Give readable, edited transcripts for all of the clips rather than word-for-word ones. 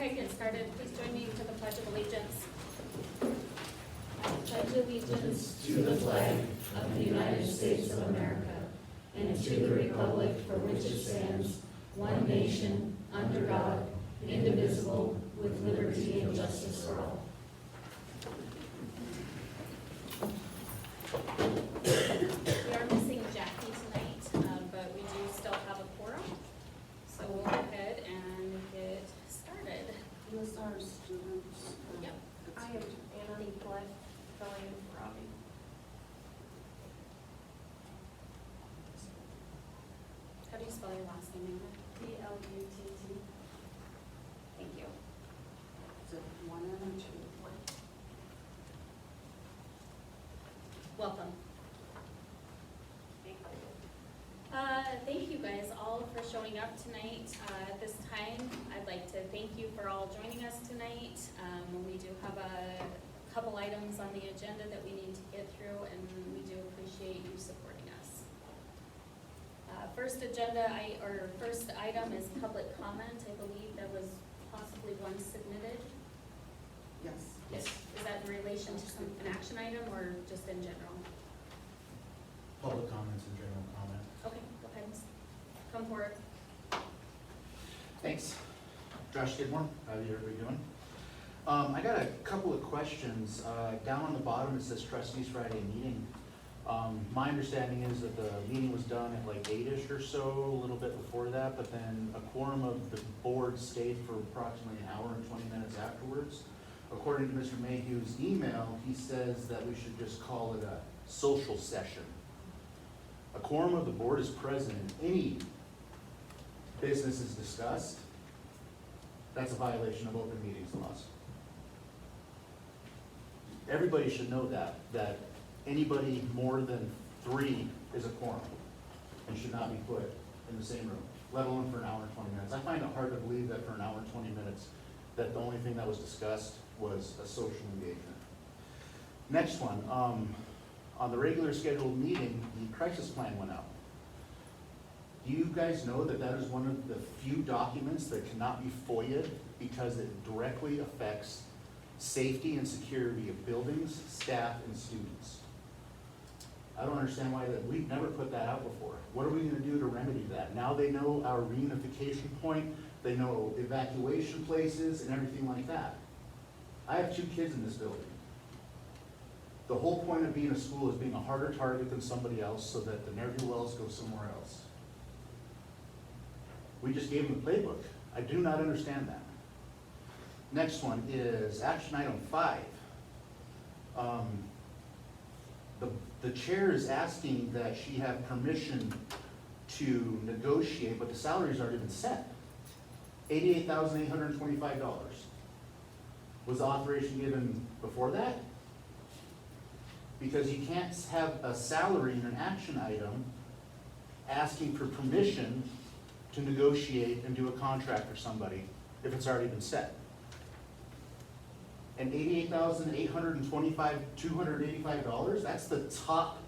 ahead and get started. Please join me for the Pledge of Allegiance. I pledge allegiance To the flag of the United States of America and to the republic for which it stands, one nation, under God, indivisible, with liberty and justice for all. We are missing Jackie tonight, but we do still have a quorum. So we'll go ahead and get started. Those are students. Yep. I am Anna Nicolette, filling in for Robbie. How do you spell your last name, Amber? Plutt. Thank you. Is it one N or two? One. Welcome. Thank you guys all for showing up tonight. At this time, I'd like to thank you for all joining us tonight. We do have a couple items on the agenda that we need to get through, and we do appreciate you supporting us. First item is public comment. I believe there was possibly one submitted. Yes. Is that in relation to an action item or just in general? Public comments and general comment. Okay, go ahead. Come forward. Thanks. Josh Skidmore, how are you doing? I got a couple of questions. Down on the bottom it says trustees Friday meeting. My understanding is that the meeting was done at like 8-ish or so, a little bit before that, but then a quorum of the board stayed for approximately an hour and 20 minutes afterwards. According to Mr. Mayhew's email, he says that we should just call it a social session. A quorum of the board is present and any business is discussed. That's a violation of open meetings laws. Everybody should know that anybody more than 3 is a quorum and should not be put in the same room, let alone for an hour and 20 minutes. I find it hard to believe that for an hour and 20 minutes, that the only thing that was discussed was a social engagement. Next one, on the regular scheduled meeting, the crisis plan went out. Do you guys know that that is one of the few documents that cannot be FOIA'd because it directly affects safety and security of buildings, staff, and students? I don't understand why we've never put that out before. What are we gonna do to remedy that? Now they know our reunification point, they know evacuation places and everything like that. I have 2 kids in this building. The whole point of being a school is being a harder target than somebody else so that the ne'er-do-wells go somewhere else. We just gave them the playbook. I do not understand that. Next one is action item 5. The chair is asking that she have permission to negotiate, but the salary's already been set. $88,825. Was the authorization given before that? Because you can't have a salary in an action item asking for permission to negotiate and do a contract for somebody if it's already been set. And $88,825, $285, that's the top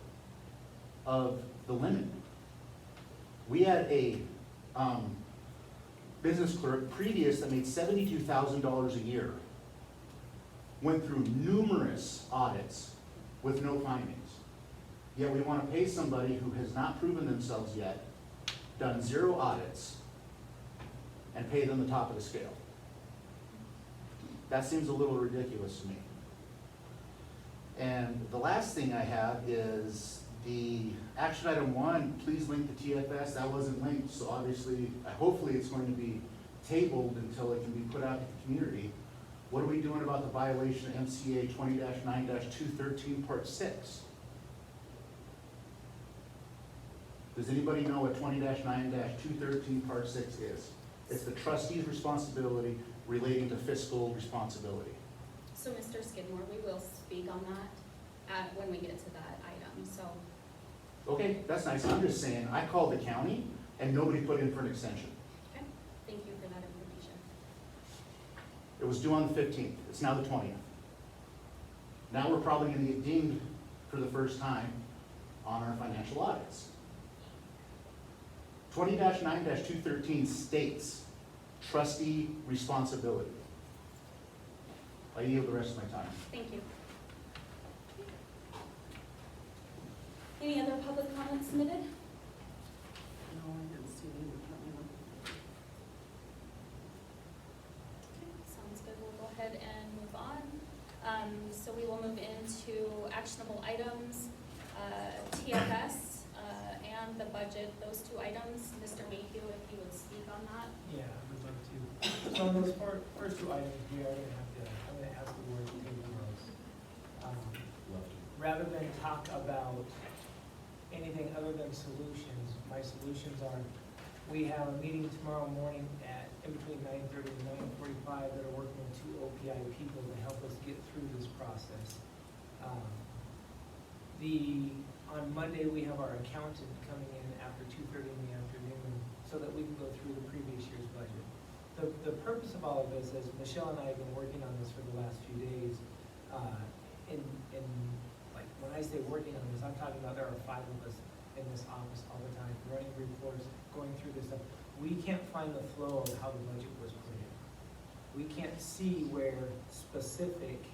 of the limit. We had a business clerk previous that made $72,000 a year. Went through numerous audits with no findings. Yet we want to pay somebody who has not proven themselves yet, done 0 audits, and pay them the top of the scale. That seems a little ridiculous to me. And the last thing I have is the action item 1, please link the TFS. That wasn't linked, so obviously, hopefully it's going to be tabled until it can be put out to the community. What are we doing about the violation of MCA 20-9-213 Part 6? Does anybody know what 20-9-213 Part 6 is? It's the trustee's responsibility relating to fiscal responsibility. So Mr. Skidmore, we will speak on that when we get to that item, so. Okay, that's nice. I'm just saying, I called the county and nobody put in for an extension. Okay, thank you for that information. It was due on the 15th. It's now the 20th. Now we're probably gonna get dinged for the first time on our financial audits. 20-9-213 states trustee responsibility. I yield the rest of my time. Thank you. Any other public comments submitted? No, I didn't see any. Okay, sounds good. We'll go ahead and move on. So we will move into actionable items, TFS, and the budget, those two items. Mr. Mayhew, if you would speak on that. Yeah, I would love to. So on those first two items, we are gonna have to, I'm gonna ask the board to table those. Rather than talk about anything other than solutions, my solutions are, we have a meeting tomorrow morning at, in between 9:30 and 9:45 that are working with two OPI people to help us get through this process. On Monday, we have our accountant coming in after 2:30 in the afternoon so that we can go through the previous year's budget. The purpose of all of this is Michelle and I have been working on this for the last few days. Like, when I say working on this, I'm talking about there are 5 of us in this office all the time, running reports, going through this stuff. We can't find the flow of how the budget was put in. We can't see where specific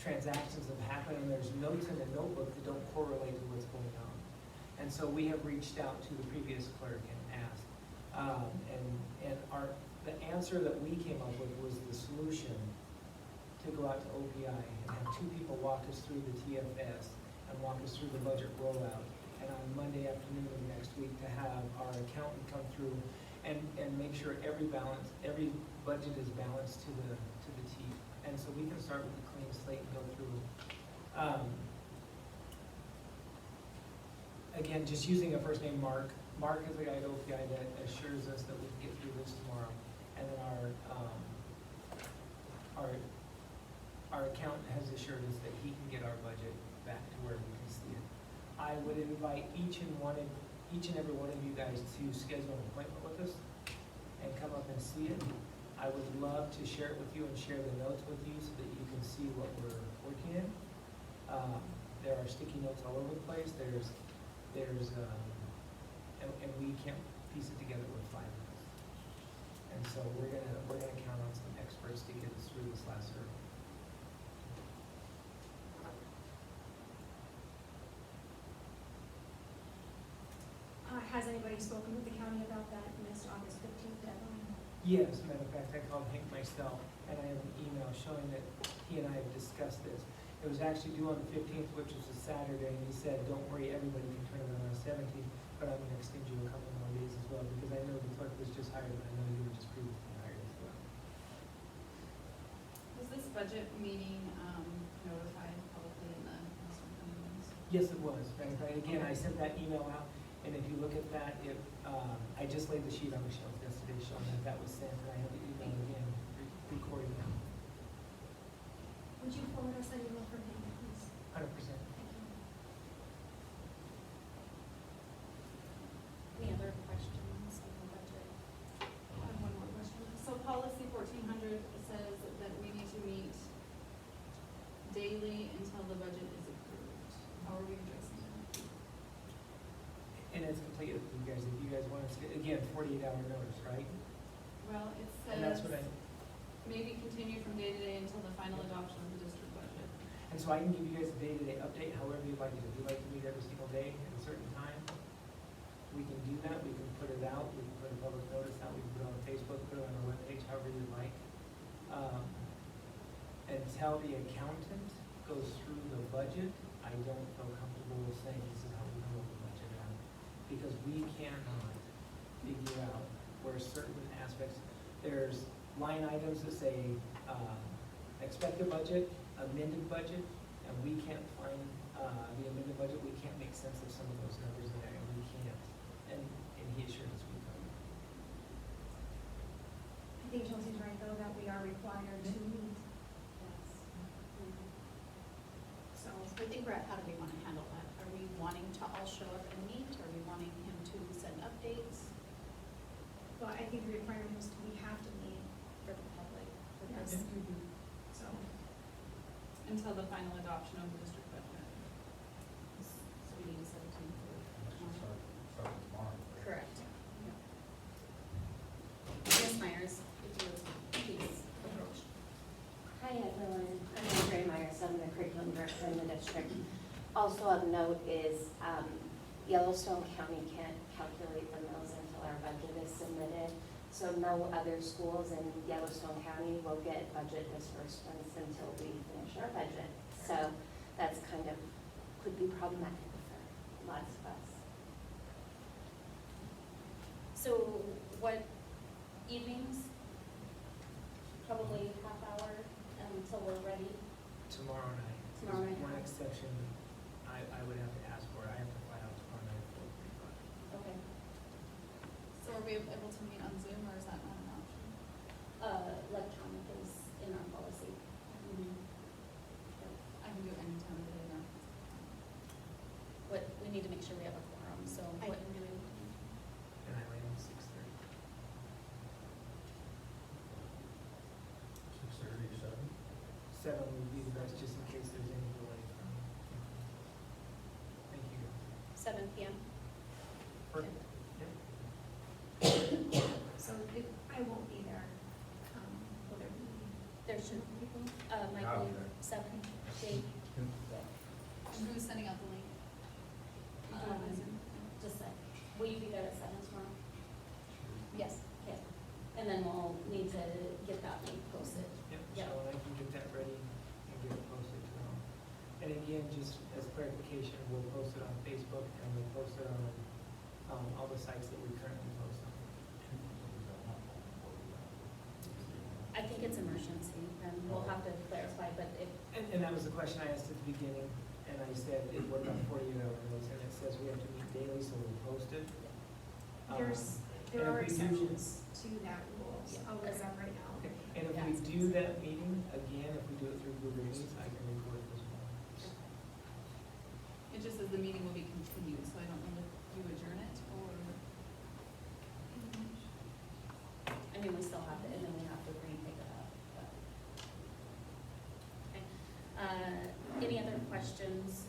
transactions have happened, and there's notes in the notebook that don't correlate to what's going on. And so we have reached out to the previous clerk and asked. The answer that we came up with was the solution to go out to OPI and have 2 people walk us through the TFS and walk us through the budget rollout. And on Monday afternoon of next week, to have our accountant come through and make sure every budget is balanced to the T. And so we can start with a clean slate and go through. Again, just using a first name, Mark. Mark is the guy at OPI that assures us that we can get through this tomorrow. And then our accountant has assured us that he can get our budget back to where we can see it. I would invite each and every one of you guys to schedule an appointment with us and come up and see it. I would love to share it with you and share the notes with you so that you can see what we're working in. There are sticky notes all over the place. And we can't piece it together with 5 of us. And so we're gonna count on some experts to get us through this last hurdle. Has anybody spoken with the county about that missed August 15th deadline? Yes, matter of fact, I called Hank myself, and I have an email showing that he and I have discussed this. It was actually due on the 15th, which was a Saturday, and he said, don't worry, everybody can turn it in on the 17th, but I'm gonna extend you a couple more days as well, because I know the clerk was just hired, and I know you were just previously hired as well. Was this budget meeting notified publicly in the Western County News? Yes, it was, right, again, I sent that email out, and if you look at that, I just laid the sheet on the shelf yesterday showing that was sent, and I have the email again recording now, Would you forward us that email from him, please? 100%. Any other questions on the budget? I have one more question. So policy 1400 says that we need to meet daily until the budget is approved. How are we addressing that? And it's completely up to you guys, if you guys want us to, again, 48-hour notice, right? Well, it And that's says what maybe continue from day to day until the final adoption of the district budget. and so I can give you guys a day-to-day update however you'd like to. If you'd like to meet every single day at a certain time, we can do that, we can put it out, we can put a public notice out, we can put it on Facebook, put it on our webpage, however you'd like. Until the accountant goes through the budget, I don't feel comfortable saying this is how we roll the budget out. Because we cannot figure out where certain aspects, there's line items that say, expected budget, amended budget, and we can't find, the amended budget, we can't make sense of some of those numbers in there, and we can't. And he assured us we could. I think Chelsea's right, though, that we are required to meet. So, I think Brett, how do we want to handle that? Are we wanting to all show up and meet? Are we wanting him to send updates? well, I think the requirement is we have to meet For the public, for Yes. this. so. Until the final adoption of the district budget. So we need a 17th. Start tomorrow. Correct. district. Also of note is Yellowstone County can't calculate the mills until our budget is submitted. So no other schools in Yellowstone County will get budget disbursements until we finish our budget. So that's kind of, could be problematic for lots of us. So what, evenings? Probably half hour until we're ready. Tomorrow night. Tomorrow night. One exception, I would have to ask for, I have to fly out tomorrow night at 4:45. Okay. So are we able to meet on Zoom, or is that not an option? Electronic is in our policy. I can do any time of the day now. What, we need to make sure we have a quorum, so I what, can do it. And I land at 6:30. 7 would be the best, just in case there's any delay from. Thank you. 7 PM? Perfect. Yep. So if I won't be there, will there be There should, people? Michael, 7, Dave, And who's sending out the link? You do it on Zoom? just like, will you be there at 7 tomorrow? Yes. Okay, and then we'll need to get that link posted. Yep, Yeah. so I can get that ready and get it posted tomorrow. And again, just as clarification, we'll post it on Facebook and we'll post it on all the sites that we currently post on. I think it's emergency, and we'll have to clarify, but if, And that was the question I asked at the beginning, and I said, what about 48-hour notice? And it says we have to meet daily, so we'll post it. There and are if we do- exceptions to that rule, so I'll look it up right now. Okay, and if we do that meeting, again, if we do it through Google Meets, I can record it as well. It just says the meeting will be continued, so I don't know if you adjourn it, or. I mean, we still have to, and then we have to re-pick it up, but. Okay, any other questions?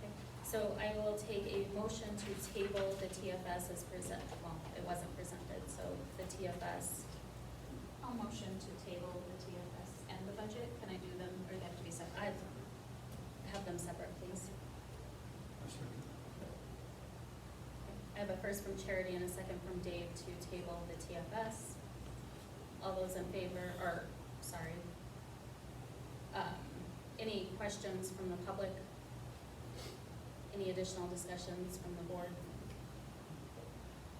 Okay, so I will take a motion to table the TFS as presented, well, it wasn't presented, so the TFS. I'll motion to table the TFS and the budget. Can I do them, or they have to be separate? I have them separate, please. I have a first from Charity and a second from Dave to table the TFS. All those in favor, or, sorry. Any questions from the public? Any additional discussions from the board?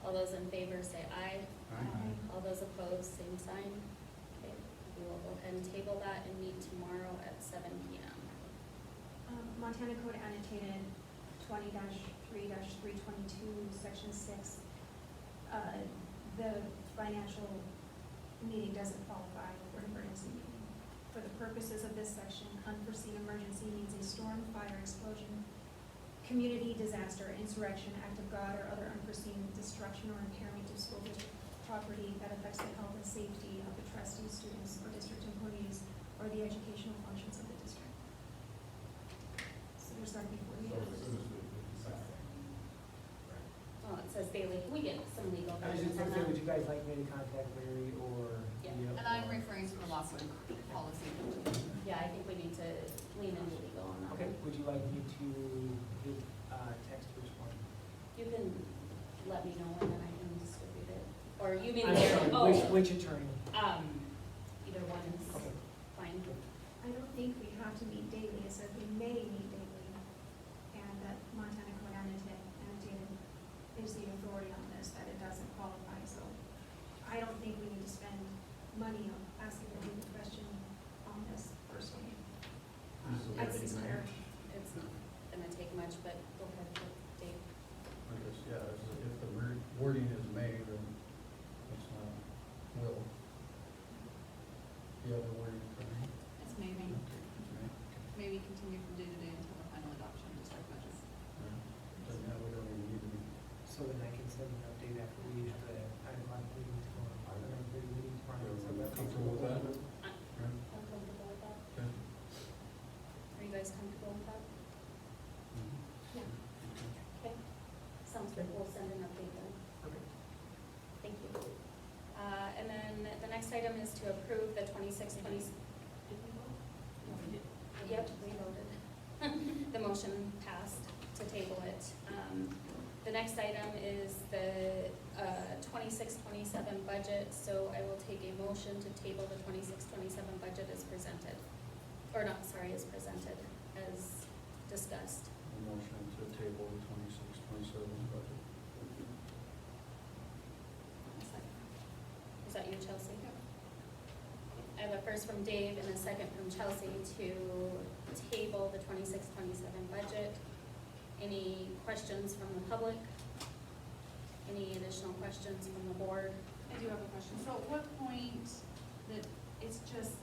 All those in favor say aye. All those opposed, same sign. Okay, we will go ahead and table that and meet tomorrow at 7 PM. Montana Code annotated 20-3-322, section 6. The financial meeting doesn't qualify for an emergency meeting. For the purposes of this section, unforeseen emergency means a storm, fire, explosion, community disaster, insurrection, act of God, or other unforeseen destruction or impairment of school district property that affects the health and safety of the trustees, students, or district employees, or the educational functions of the district. So there's gotta be 40 hours. Well, it says daily, we get some legal I was guidance just on gonna say, that. would you guys like me to contact Larry or? Yeah. Leah And I'm or- referring to the Lockwood policy. Yeah, I think we need to lean into legal on that Okay, one. would you like me to give, text which one? You can let me know and then I can distribute it. Or you mean I'm there, sorry, oh, which attorney? either one is Okay. fine. I don't think we have to meet daily, it says we may meet daily, and that Montana Code annotated is the authority on this, that it doesn't qualify, so I don't think we need to spend money on asking a legal question on this personally. I think it's clear. It's not gonna take much, but go ahead, Dave. I guess, yeah, if the wording is may, then it's not will. The other wording for me? It's maybe, Okay, it's may. maybe continue from day to day until the final adoption of district budget. Then that we don't even need to be. So then I can send an update after we have the 9 o'clock meeting tomorrow, 9:30 meeting tomorrow. So that's Comfortable with that? I'm comfortable with that. Okay. Are you guys comfortable with that? Mhm. Yeah. Okay, sounds good, we'll send an update then. Okay. Thank you. And then the next item is to approve the 26-20. Yep, we voted. The motion passed to table it. The next item is the 26-27 budget, so I will take a motion to table the 26-27 budget as presented. Or not, sorry, as presented, as discussed. A motion to table the 26-27 budget. Is that you, Chelsea? I have a first from Dave and a second from Chelsea to table the 26-27 budget. Any questions from the public? Any additional questions from the board? I do have a question. So at what point that it's just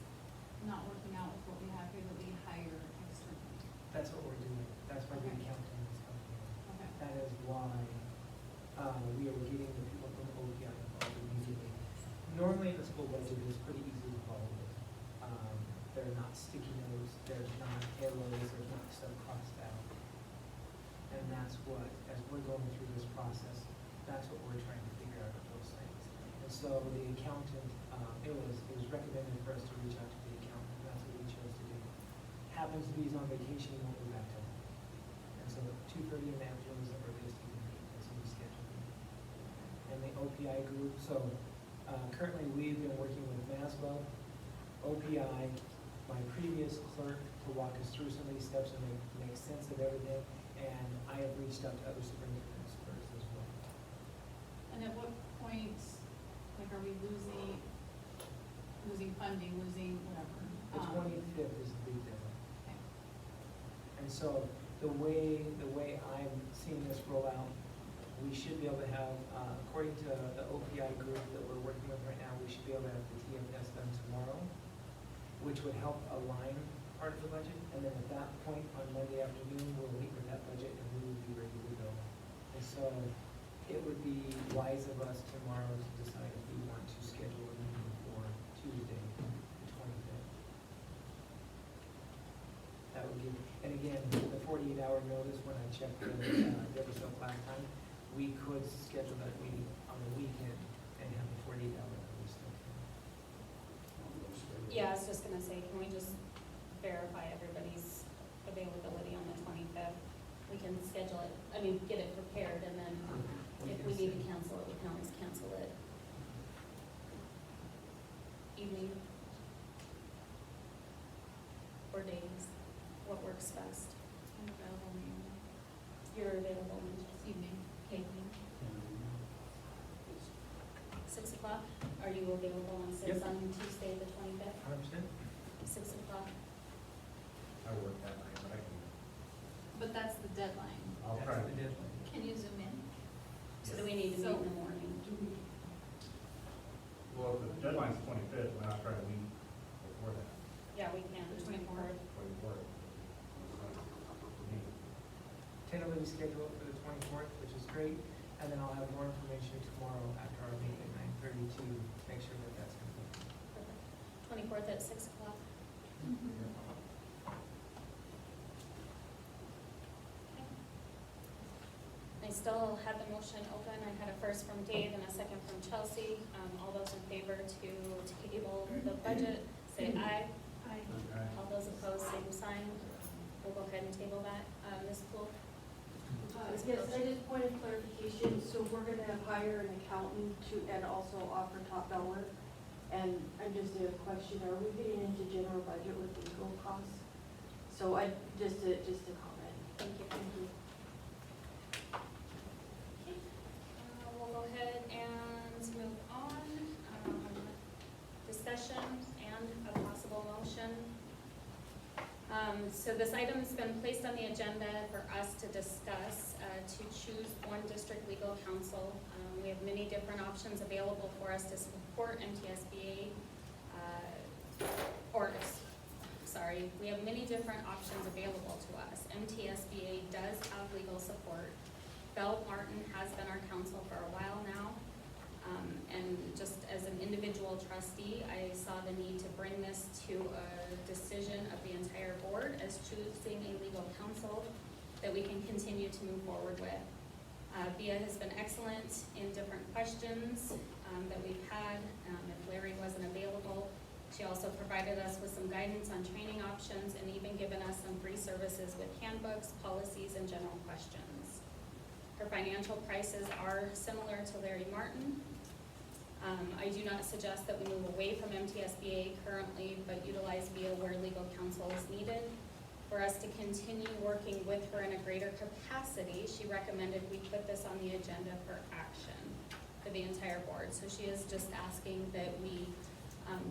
not working out with what we have here, that we hire externally? That's what we're doing. That's why the Okay. accounting is coming in. Okay. That is why we are getting the people from OPI involved immediately. Normally in the school budget, it's pretty easy to follow it. They're not sticky notes, there's not arrows, there's not stuff crossed out. And that's what, as we're going through this process, that's what we're trying to figure out of those things. And so the accountant, it was recommended for us to reach out to the accountant, that's what we chose to do. Happens to be he's on vacation, he won't be back till. And so 2:30 in the afternoon is the earliest he can meet, and so we scheduled him. And the OPI group, so currently we've been working with Maswell, OPI, my previous clerk to walk us through some of these steps and make sense of everything. And I have reached out to other superintendents first as well. And at what point, like, are we losing funding, losing whatever? The 25th is the big deadline. Okay. And so the way I'm seeing this roll out, we should be able to have, according to the OPI group that we're working with right now, we should be able to have the TFS done tomorrow, which would help align part of the budget. And then at that point, on Monday afternoon, we'll meet with that budget and we will be ready to go. And so it would be wise of us tomorrow to decide if we want to schedule a meeting for Tuesday, the 25th. That would give, and again, the 48-hour notice, when I checked with Debbie Silk last time, we could schedule that meeting on the weekend and have the 48-hour notice. Yeah, I was just gonna say, can we just verify everybody's availability on the 25th? We can schedule it, I mean, get it prepared, and then if we need to cancel it, we can always cancel it. Evening? Or days? What works best? I'm available in the evening. You're available on This evening. evening? 6 o'clock? Are you available on 6 Yep. on Tuesday, the 25th? 100%? 6 o'clock? I work that night, but I can, But that's the deadline. I'll try That's the to. deadline. Can you zoom in? So do we need to meet in the morning? Well, the deadline's 25th, we're not trying to meet before that, Yeah, we can. The 24th. 24th. Tentatively scheduled for the 24th, which is great, and then I'll have more information tomorrow after our meeting at 9:30 to make sure that that's complete. 24th at 6 o'clock? I still had the motion open. I had a first from Dave and a second from Chelsea. All those in favor to table the budget, say aye. Aye. All those opposed, same sign. We'll go ahead and table that. Ms. Poole? Yes, I just point of clarification, so we're gonna hire an accountant to, and also offer top dollar. And I'm just a question, are we getting into general budget with legal costs? So just a comment. Thank you. Thank you. Okay, we'll go ahead and move on. Discussion and a possible motion. So this item's been placed on the agenda for us to discuss, to choose one district legal counsel. We have many different options available for us to support MTSBA, we have many different options available to us. MTSBA does have legal support. Bell Martin has been our counsel for a while now. And just as an individual trustee, I saw the need to bring this to a decision of the entire board as choosing a legal counsel that we can continue to move forward with. Bia has been excellent in different questions that we've had. If Larry wasn't available, she also provided provided us with some guidance on training options and even given us some free services with handbooks, policies, and general questions. Her financial prices are similar to Larry Martin. I do not suggest that we move away from MTSBA currently, but utilize VIA where legal counsel is needed. For us to continue working with her in a greater capacity, she recommended we put this on the agenda for action for the entire board. So she is just asking that we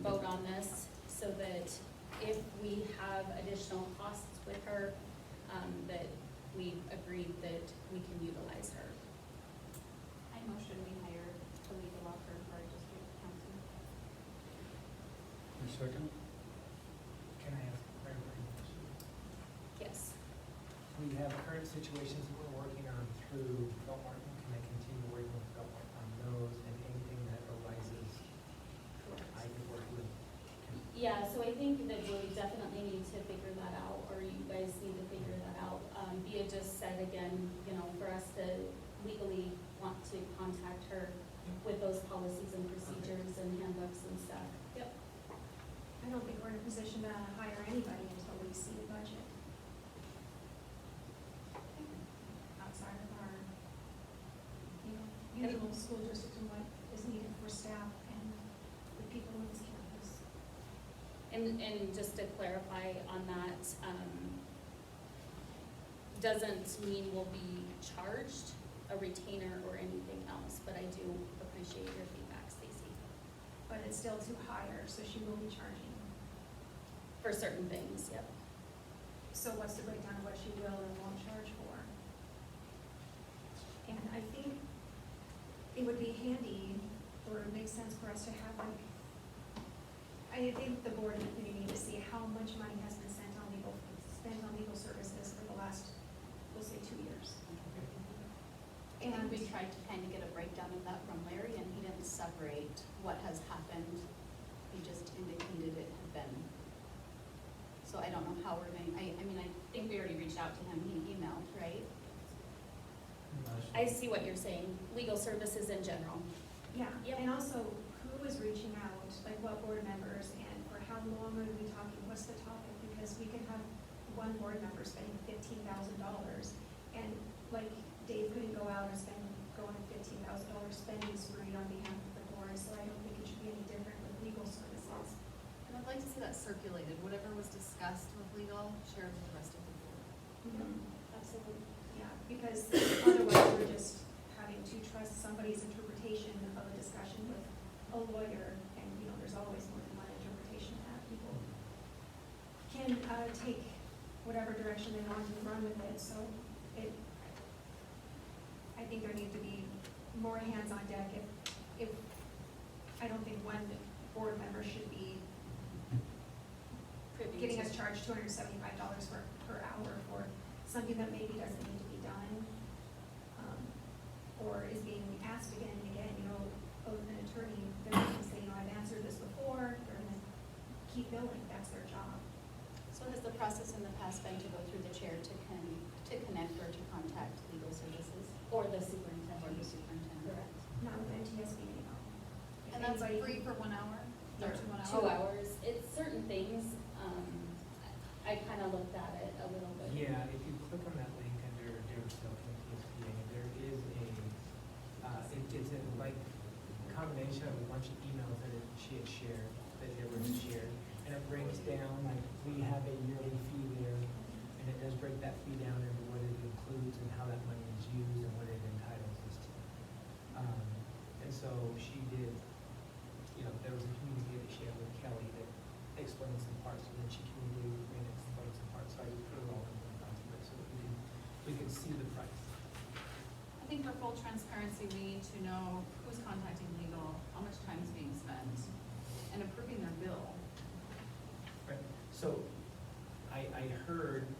vote on this so that if we have additional costs with her, that we agreed that we can utilize her. I motion we hire a legal offer for our district council. Your second? Can I ask a clarifying question? Yes. We have current situations that we're working on through Phil Martin. Can I continue working with Phil Martin on those and anything that arises I can work with? Yeah, so I think that we definitely need to figure that out, or you guys need to figure that out. Bia just said again, you know, for us to legally want to contact her with those policies and procedures and handbooks and stuff. Yep. I don't think we're in a position to hire anybody until we see the budget. Outside of our, usual school district and what is needed for staff and the people on this campus. And just to clarify on that, doesn't mean we'll be charged a retainer or anything else, but I do appreciate your feedback, Stacy, But it's still to hire, so she will be charging. for certain things, yep. So what's the breakdown of what she will and won't charge for? And I think it would be handy, or it makes sense for us to have like, I think the board and the committee need to see how much money has been spent on legal services for the last, we'll say, 2 years. I think we tried to kind of get a breakdown of that from Larry, and he didn't separate what has happened. He just indicated it had been. So I don't know how we're going, I mean, I think we already reached out to him, he emailed, right? I see what you're saying, legal services in general. Yeah, Yep. and also who is reaching out, like what board members, and for how long are we talking, what's the topic? Because we could have one board member spending $15,000, and like Dave couldn't go out and go on a $15,000 spending spree on behalf of the board, so I don't think it should be any different with legal services. And I'd like to see that circulated, whatever was discussed with legal, shared with the rest of the board. Absolutely. Yeah, because otherwise we're just having to trust somebody's interpretation of a discussion with a lawyer, and, there's always more than one interpretation that people can take whatever direction they want and run with it, so I think there need to be more hands on deck if, I don't think one board member should be Privy getting to- us charged $275 per hour for something that maybe doesn't need to be done, or is being asked again and again, of an attorney, they're going to say, I've answered this before, they're gonna keep billing, that's their job. So has the process in the past been to go through the chair to connect or to contact legal services? Or the superintendent. Or the superintendent? Correct. Not with NTSB, no. If And that's anybody- free for 1 hour? Or 2 1 hours? 2 hours, it's certain things, I kind of looked at it a little bit. Yeah, if you click on that link under Davisville MTSBA, there is it's a combination of a bunch of emails that she had shared, that Deborah had shared, and it breaks down, like, we have a yearly fee there, and it does break that fee down into what it includes and how that money is used and what it entitles us to. And so she did, there was a communique that she had with Kelly that explained some parts, and then she communicated with me and explained some parts, so I just put it all in one document so that we can see the price. I think for full transparency, we need to know who's contacting legal, how much time is being spent, and approving their bill. Right, so I heard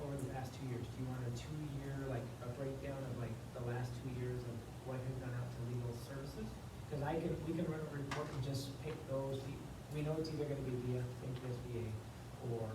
over the past 2 years, do you want a 2-year, like, a breakdown of like the last 2 years of what has gone out to legal services? Because we can run a report and just pick those, we know it's either gonna be via MTSBA or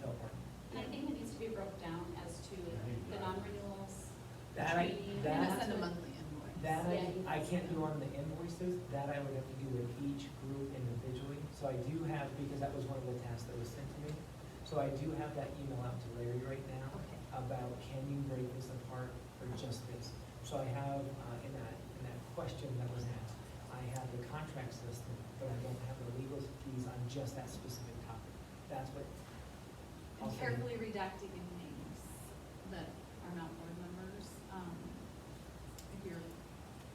Phil Martin. And I think it needs to be broke down as to the non-renewals, That, training. We're gonna that, send a monthly invoice. That Yeah, I can't do on the invoices, that I would have to do with each group individually. So I do have, because that was one of the tasks that was sent to me, so I do have that email out to Larry right now Okay. about can you break this apart or just this? So I have, in that question that was asked, I have the contracts listed, but I don't have the legal fees on just that specific topic. That's what. And I'll say. carefully redacting any names that are not board members, if you're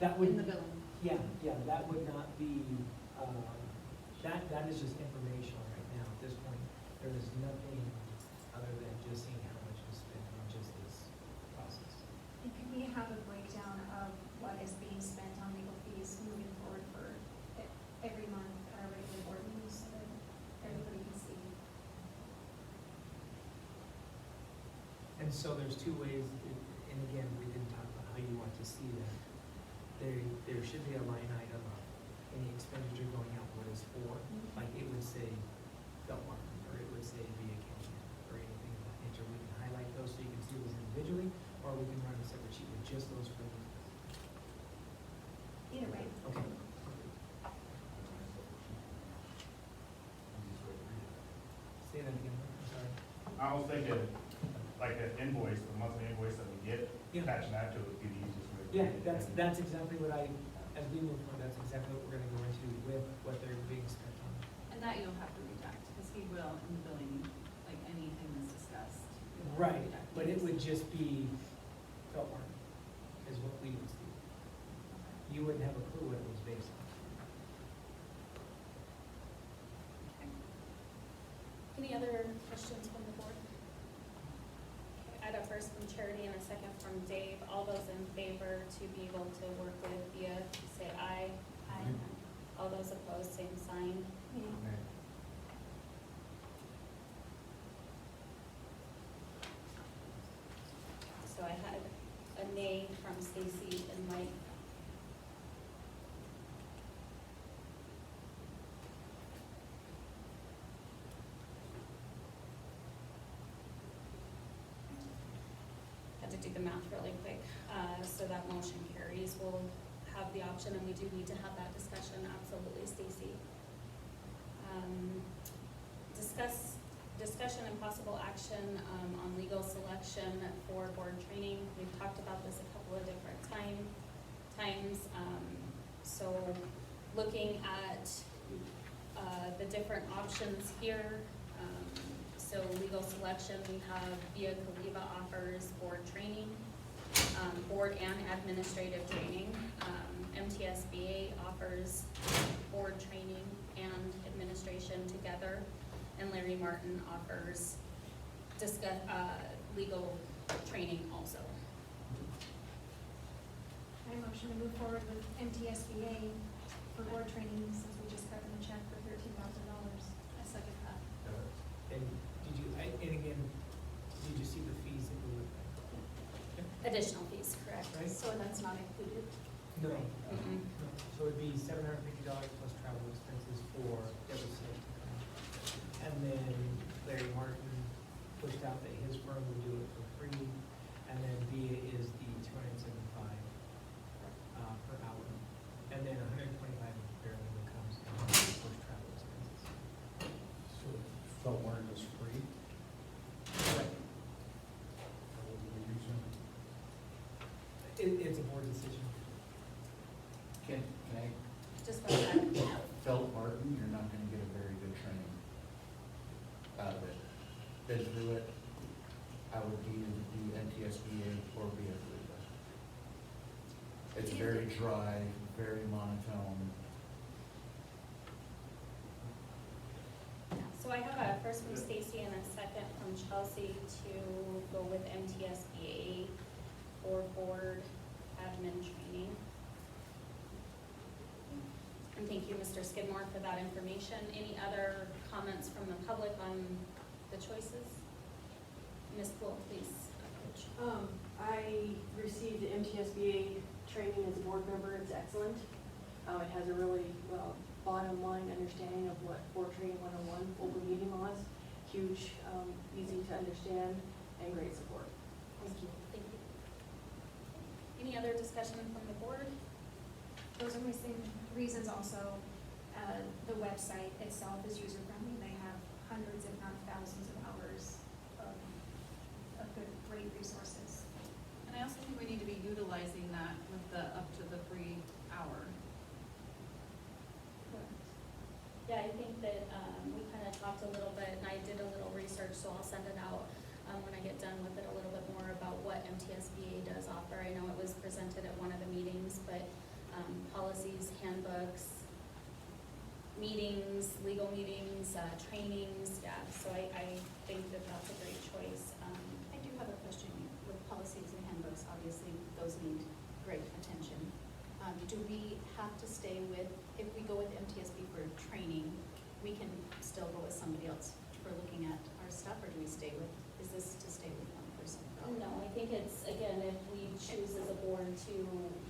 That would. in the billing. Yeah, that would not be, that is just informational right now. At this point, there is nothing other than just seeing how much was spent on just this process. And can we have a breakdown of what is being spent on legal fees moving forward for every month at our regular board meetings so that everybody can see? And so there's two ways, and again, we didn't talk about how you want to see that. There should be a line item of any expenditure going out, what is for, like it would say Belmar, or it would say via county, or anything of that nature. We can highlight those so you can see those individually, or we can run a separate sheet with just those for the. Either way. Okay. Say that again, I'm sorry. I was thinking, like an invoice, the monthly invoice that we get, Yeah. attaching that to it would be the easiest way. to Yeah, do it. that's exactly what as we move forward, that's exactly what we're gonna go into with what they're being spent on. And that you'll have to redact, because he will in the billing, like anything that's discussed. you'll have to Right, redact but it these. would just be Belmar, is what we would see. You wouldn't have a clue what it was based on. Any other questions from the board? Okay, I had a first from Charity and a second from Dave. All those in favor to be able to work with via, say aye. Aye. All those opposed, same sign. So I had a nay from Stacy and Mike. Had to do the math really quick, so that motion carries. We'll have the option, and we do need to have that discussion, absolutely, Stacy. Discussion and possible action, on legal selection for board training. We've talked about this a couple of different times. So looking at, the different options here, so legal selection, we have Via Caliva offers board training, board and administrative training. MTSBA offers board training and administration together. And Larry Martin offers legal training also. I motion to move forward with MTSBA for board training since we just got them a check for $13,000. I second that. And and again, did you see the fees that were with that? Additional fees, correct? Right. So that's not included? No. Mm-mm. No. So it'd be $750 plus travel expenses for every state. And then Larry Martin pushed out that his firm would do it for free, and then VIA is the $275 per hour, and then $125 barely what comes in post travel expenses. So Belmar is free? Right. Or would we use them? It's a board decision. Can I, Just one second. Felt Martin, you're not gonna get a very good training out of it. Been through it, I would either do NTSBA or be a Caliva. It's very dry, very monotone. So I have a first from Stacy and a second from Chelsea to go with MTSBA for board admin training. And thank you, Mr. Skidmore, for that information. Any other comments from the public on the choices? Ms. Poole, please approach. I received the MTSBA training as a board member, it's excellent. It has a really, bottom line understanding of what board training 101, open meeting laws, huge, easy to understand, and great support. Thank you. Thank you. Any other discussion from the board? Those are my same reasons also. The website itself is user-friendly. They have hundreds, if not thousands of hours of good, great resources. And I also think we need to be utilizing that with the up to the free hour. Yeah, I think that, we kind of talked a little bit, and I did a little research, so I'll send it out, when I get done with it, a little bit more about what MTSBA does offer. I know it was presented at one of the meetings, but, policies, handbooks, meetings, legal meetings, trainings, yeah, so I think that that's a great choice. I do have a question with policies and handbooks, obviously, those need great attention. Do we have to stay with, if we go with MTSB for training, we can still go with somebody else for looking at our stuff, or do we stay with, is this to stay with one person? No, I think it's, again, if we choose as a board to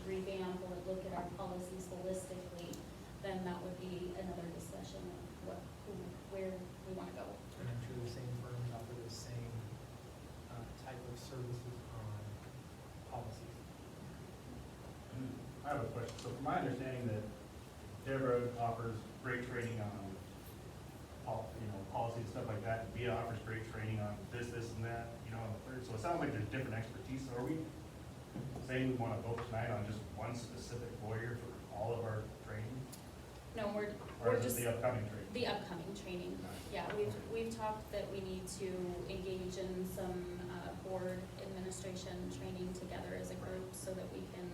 revamp or look at our policies holistically, then that would be another discussion of what, where we want to go. And I'm sure the same firms offer the same type of services on policies. I have a question. So from my understanding that Deborah offers great training on, policy and stuff like that, and Via offers great training on this, and that, on the third. So it sounds like there's different expertise. So are we saying we want to vote tonight on just one specific lawyer for all of our training? No, Or we're is just, it the upcoming training? the upcoming training. Yeah, we've talked that we need to engage in some, board administration training together as a group so that we can,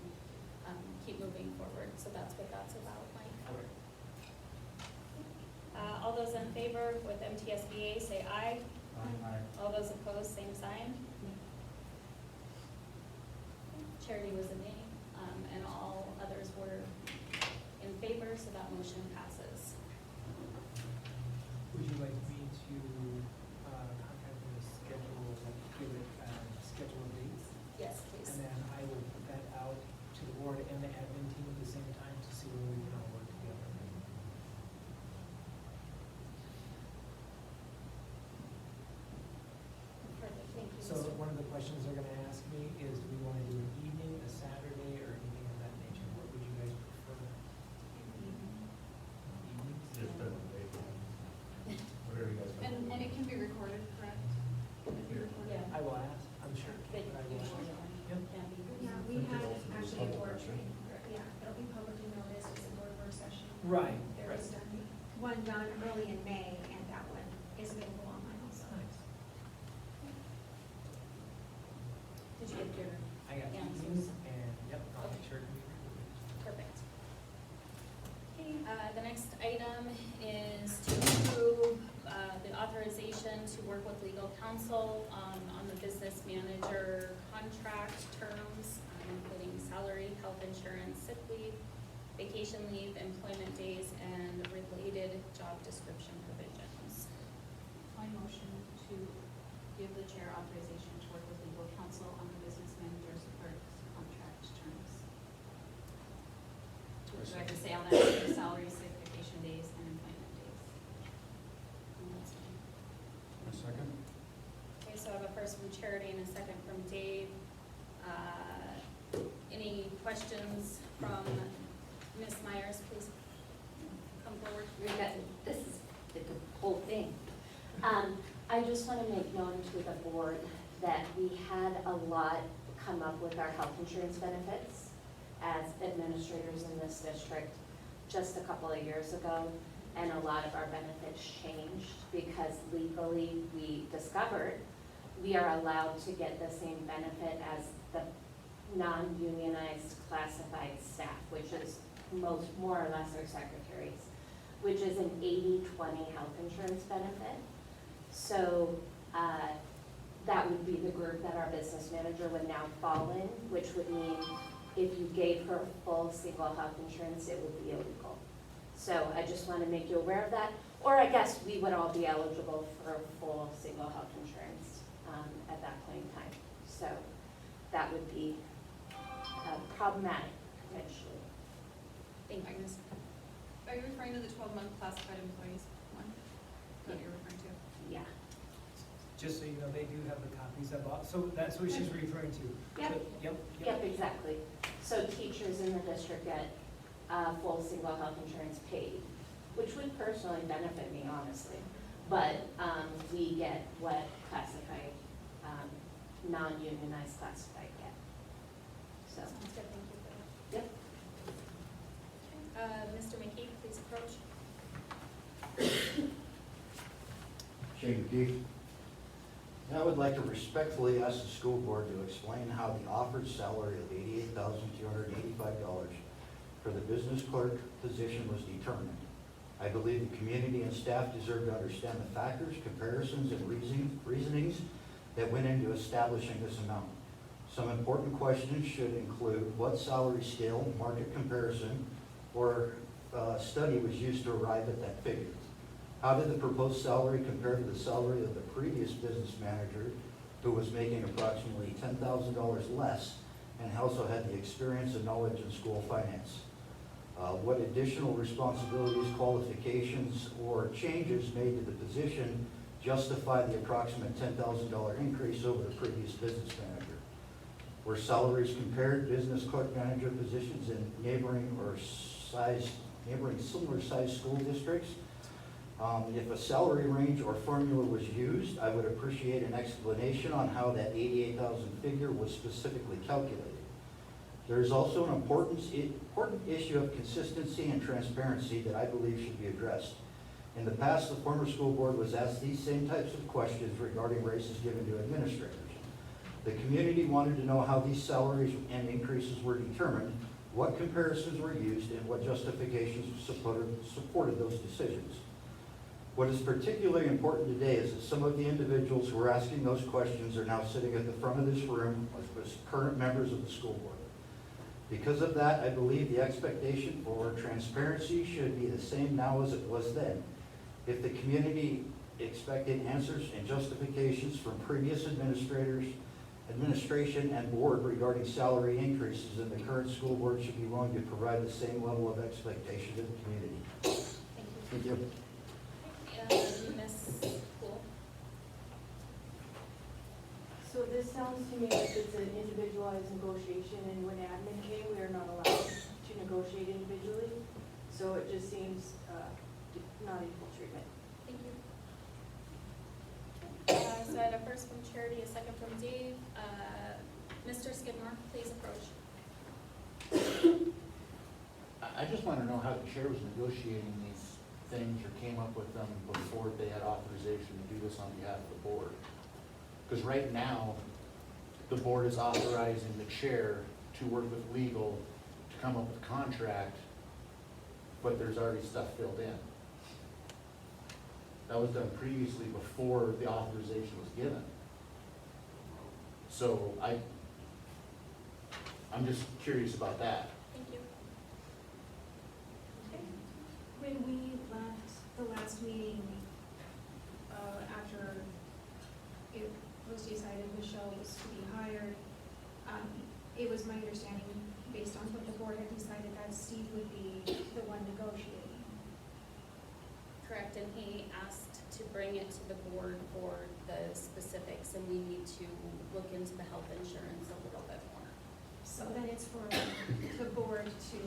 keep moving forward. So that's what that's about, Mike. Okay. All those in favor with MTSBA, say aye. Aye. All those opposed, same sign. Charity was a nay, and all others were in favor, so that motion passes. Would you like me to contact them to schedule, give it, schedule dates? Yes, please. And then I will put that out to the board and the admin team at the same time to see where we can all work together. Perfect, thank you. So Mr. one of the questions they're gonna ask me is, do we wanna do an evening, a Saturday, or anything of that nature? What would you guys prefer? Evenings? Just the day. Whatever you guys. And it can be recorded, correct? If you record it. Yeah. I will ask, I'm sure, They but I will ask. usually Yep. can be. Yeah, we had actually a board training. Yeah, it'll be publicly noticed as a board work session. Right, There right. is one done early in May, and that one is available online also. Nice. Did you get your, I got Answers. evenings, and, yep, I'll make sure it can be recorded. perfect. Okay, the next item is to approve, the authorization to work with legal counsel, on the business manager contract terms, including salary, health insurance, sick leave, vacation leave, employment days, and related job description provisions. My motion to give the chair authorization to work with legal counsel on the business manager's clerk's contract terms. What do I have to say on that? Salary, sick, vacation days, and employment days. And that's fine. A second? Okay, so I have a first from Charity and a second from Dave. Any questions from Ms. Myers, please come forward. This is the whole thing. I just want to make known to the board that we had a lot come up with our health insurance benefits as administrators in this district just a couple of years ago, and a lot of our benefits changed because legally we discovered we are allowed to get the same benefit as the non-unionized classified staff, which is more or less our secretaries, which is an 80-20 health insurance benefit. So that would be the group that our business manager would now fall in, which would mean if you gave her full single health insurance, it would be illegal. So I just want to make you aware of that. Or I guess we would all be eligible for full single health insurance at that point in time. So that would be problematic potentially. Thank you, Ms. Are you referring to the 12-month classified employees one? Is that what you're referring to? Yeah. just so you know, they do have the copies of all, so that's what she's referring to. Yep. So- Yep, Yep, exactly. So teachers in the district get full single health insurance paid, which would personally benefit me, honestly. But we get what classified, non-unionized classified get. So, Sounds good, thank you for that. yep. Mr. McKee, please approach. Shane McGee. I would like to respectfully ask the school board to explain how the offered salary of $88,285 for the business clerk position was determined. I believe the community and staff deserve to understand the factors, comparisons, and reasonings that went into establishing this amount. Some important questions should include what salary scale, market comparison, or study was used to arrive at that figure. How did the proposed salary compare to the salary of the previous business manager who was making approximately $10,000 less and also had the experience and knowledge in school finance? What additional responsibilities, qualifications, or changes made to the position justify the approximate $10,000 increase over the previous business manager? Were salaries compared business clerk manager positions in neighboring similar sized school districts? If a salary range or formula was used, I would appreciate an explanation on how that 88,000 figure was specifically calculated. There is also an important issue of consistency and transparency that I believe should be addressed. In the past, the former school board was asked these same types of questions regarding raises given to administrators. The community wanted to know how these salaries and increases were determined, what comparisons were used, and what justifications supported those decisions. What is particularly important today is that some of the individuals who are asking those questions are now sitting at the front of this room as current members of the school board. Because of that, I believe the expectation for transparency should be the same now as it was then. If the community expected answers and justifications from previous administration and board regarding salary increases, then the current school board should be willing to provide the same level of expectation to the community. Thank you. Thank you. Ms. Poole? So this sounds to me like it's an individualized negotiation, and when admin came, we are not allowed to negotiate individually. So it just seems not equal treatment. Thank you. So I had a first from Charity, a second from Dave. Mr. Skidmore, please approach. I just want to know how the chair was negotiating these things or came up with them before they had authorization to do this on behalf of the board. Because right now, the board is authorizing the chair to work with legal to come up with a contract, but there's already stuff filled in. That was done previously before the authorization was given. So I'm just curious about that. Thank you. Okay. When we left the last meeting, after it was decided Michelle was to be hired, it was my understanding, based on what the board had decided, that Steve would be the one negotiating. Correct, and he asked to bring it to the board for the specifics, and we need to look into the health insurance a little bit more. So then it's for the board to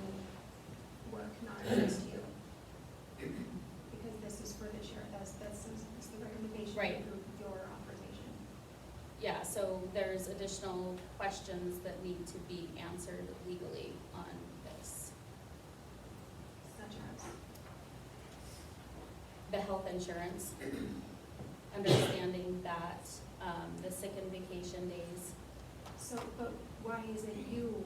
work, not just you. Because this is for this year, that's the recommendation Right. of your authorization. Yeah, so there's additional questions that need to be answered legally on this. Such as, The health insurance, understanding that the sick and vacation days. so, but why is it you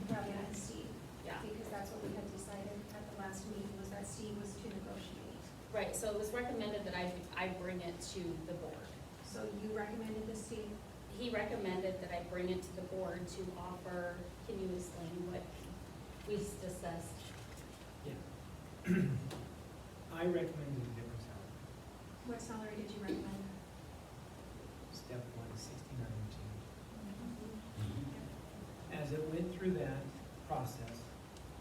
rather than Steve? Yeah. Because that's what we had decided at the last meeting, was that Steve was to negotiate. Right, so it was recommended that I bring it to the board. So you recommended this, Steve? He recommended that I bring it to the board to offer, can you explain what we discussed? Yeah. I recommended a different salary. What salary did you recommend? Step 1, 69 and change. As it went through that process,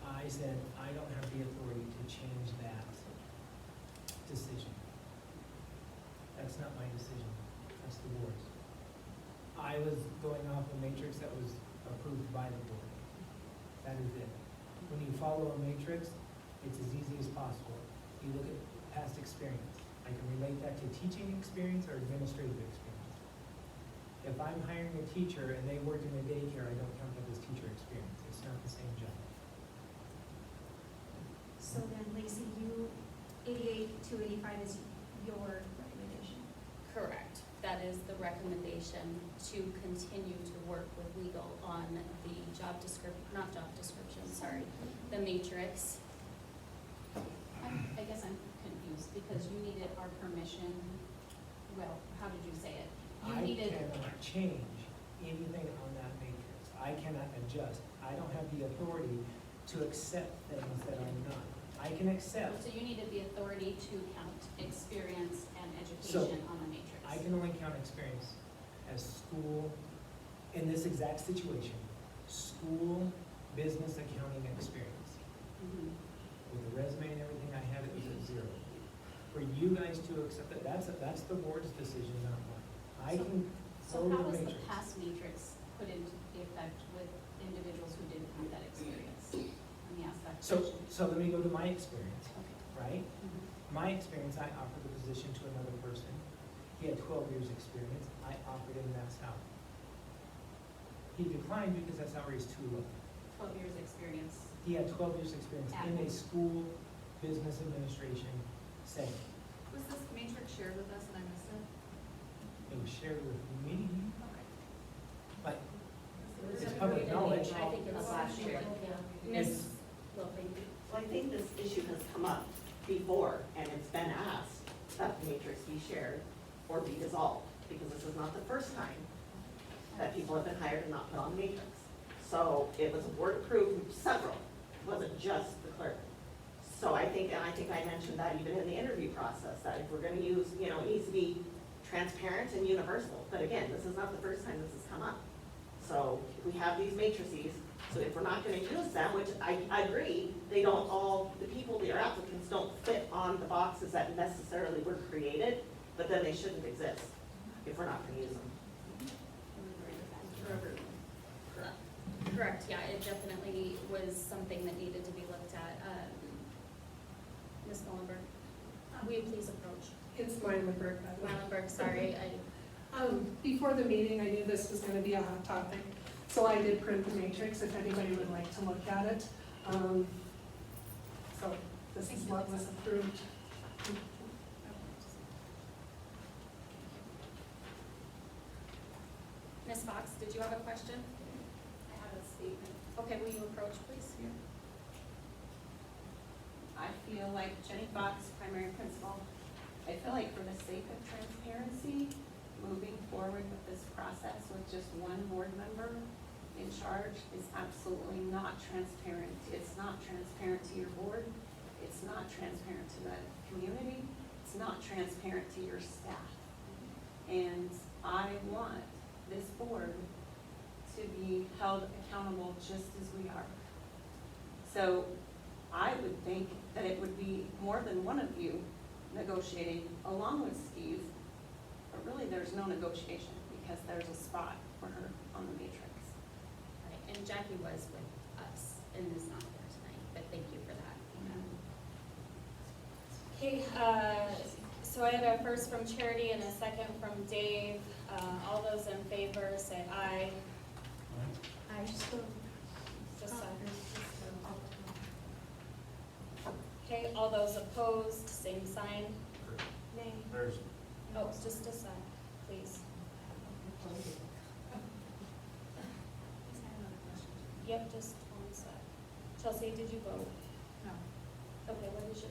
I said, I don't have the authority to change that decision. That's That's not my decision, that's the board's. I was going off a matrix that was approved by the board. That is it. When you follow a matrix, it's as easy as possible. You look at past experience. I can relate that to teaching experience or administrative experience. If I'm hiring a teacher and they work in a daycare, I don't count that as teacher experience. It's not the same job. So then, Lacey, 88 to 85 is your recommendation? Correct. That is the recommendation to continue to work with legal on the the matrix. I guess I'm confused, because you needed our permission, well, how did you say it? You I needed, cannot change anything on that matrix. I cannot adjust. I don't have the authority to accept things that are not. I can accept, so you needed the authority to count experience and So, education on the matrix. I can only count experience as school, in this exact situation, school, business, accounting experience. Mhm. With the resume and everything I had, it was at 0. For you guys to accept that, that's the board's decision, not mine. I So- can So go to how the was the matrix. past matrix put into effect with individuals who didn't have that experience? Let me ask that So, question. so let me go to my experience, Okay. right? Mhm. My experience, I offered the position to another person. He had 12 years' experience. I offered him that salary. He declined because that salary is too low. 12 years experience. He had 12 years' experience in a school business administration setting. Was this matrix shared with us and I missed it? It was shared with me, Okay. but it's public knowledge. I think it was last year. Miss Wilkie. Well, I think this issue has come up before, and it's been asked that the matrix be shared or be dissolved, because this is not the first time that people have been hired and not put on the matrix. So it was a board approved several, it wasn't just the clerk. So I think, and I think I mentioned that even in the interview process, that if we're gonna use, it needs to be transparent and universal. But again, this is not the first time this has come up. So we have these matrices, so if we're not gonna use them, which I agree, they don't all, the people, the applicants don't fit on the boxes that necessarily were created, but then they shouldn't exist if we're not gonna use them. Correct, yeah, it definitely was something that needed to be looked at. Ms. Mullenberg, will you please approach? It's Meilenberg. Mullenberg, sorry, Before the meeting, I knew this was gonna be a hot topic, so I did print the matrix if anybody would like to look at it. So this is what was approved. Ms. Fox, did you have a question? I have a statement. Okay, will you approach, please? I feel like Jenny Fox, primary principal, I feel like for the sake of transparency, moving forward with this process with just one board member in charge is absolutely not transparent. It's not transparent to your board. It's not transparent to the community. It's not transparent to your staff. And I want this board to be held accountable just as we are. So I would think that it would be more than one of you negotiating along with Steve, but really there's no negotiation because there's a spot for her on the matrix. Right, and Jackie was with us and is not here tonight, but thank you for that. Okay, so I had a first from Charity and a second from Dave. All those in favor say aye. I still. Just okay, all those opposed, same sign. Nay. There's, Oh, just a sec, please. Yep, just one sec. Chelsea, did you vote? No. Okay, what is your?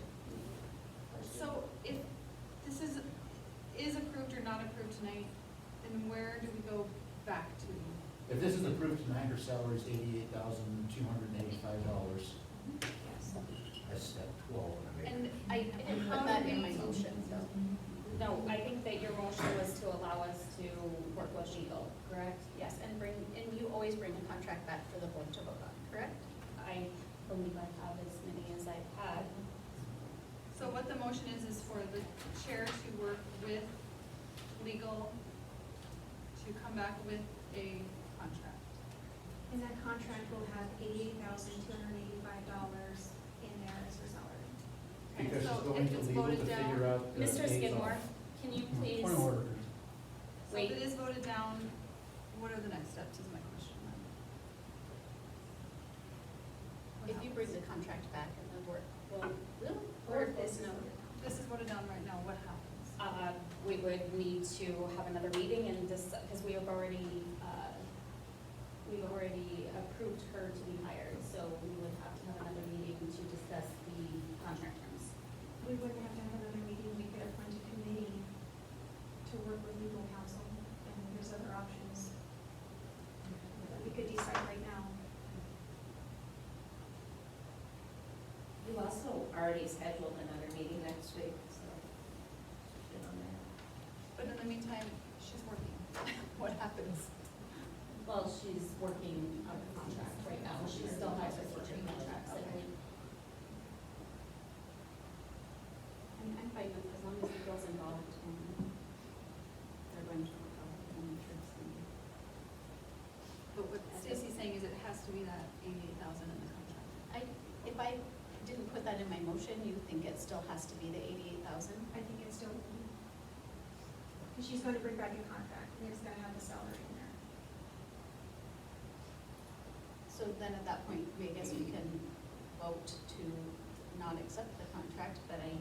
So if this is approved or not approved tonight, then where do we go back to? If this is approved tonight, her salary is $88,285. Yes. That's step 12. And I didn't put that in my motion, so. No, I think that your motion was to allow us to work with legal, correct? Yes, and you always bring a contract back for the board to vote on, correct? I believe I have as many as I've had. So what the motion is for the chair to work with legal to come back with a contract. And that contract will have $88,285 in there as her salary. Okay, Because so it's going if to it's legal to voted down- figure out the Mr. days Skidmore, off. can you please? Point of order. So Wait. if it is voted down, what are the next steps is my question then? What If you bring the contract back and the board, Well, or this note, This is voted down right now, what happens? we would need to have another meeting and because we've already approved her to be hired, so we would have to have another meeting to discuss the contract terms. We wouldn't have to have another meeting, we could appoint a committee to work with legal counsel, and there's other options that we could decide right now. You also already scheduled another meeting next week, so get on there. But in the meantime, she's working. What happens? Well, she's working on the contract right now, she still has her teacher contracts, I believe. I'm fine with, as long as the girls involved, they're going to work out the matrix and. But what Stacy's saying is it has to be that 88,000 in the contract. If I didn't put that in my motion, you think it still has to be the 88,000? I think it's still, because she's going to bring back a contract, and it's gonna have the salary in there. So then at that point, I guess we can vote to not accept the contract, but I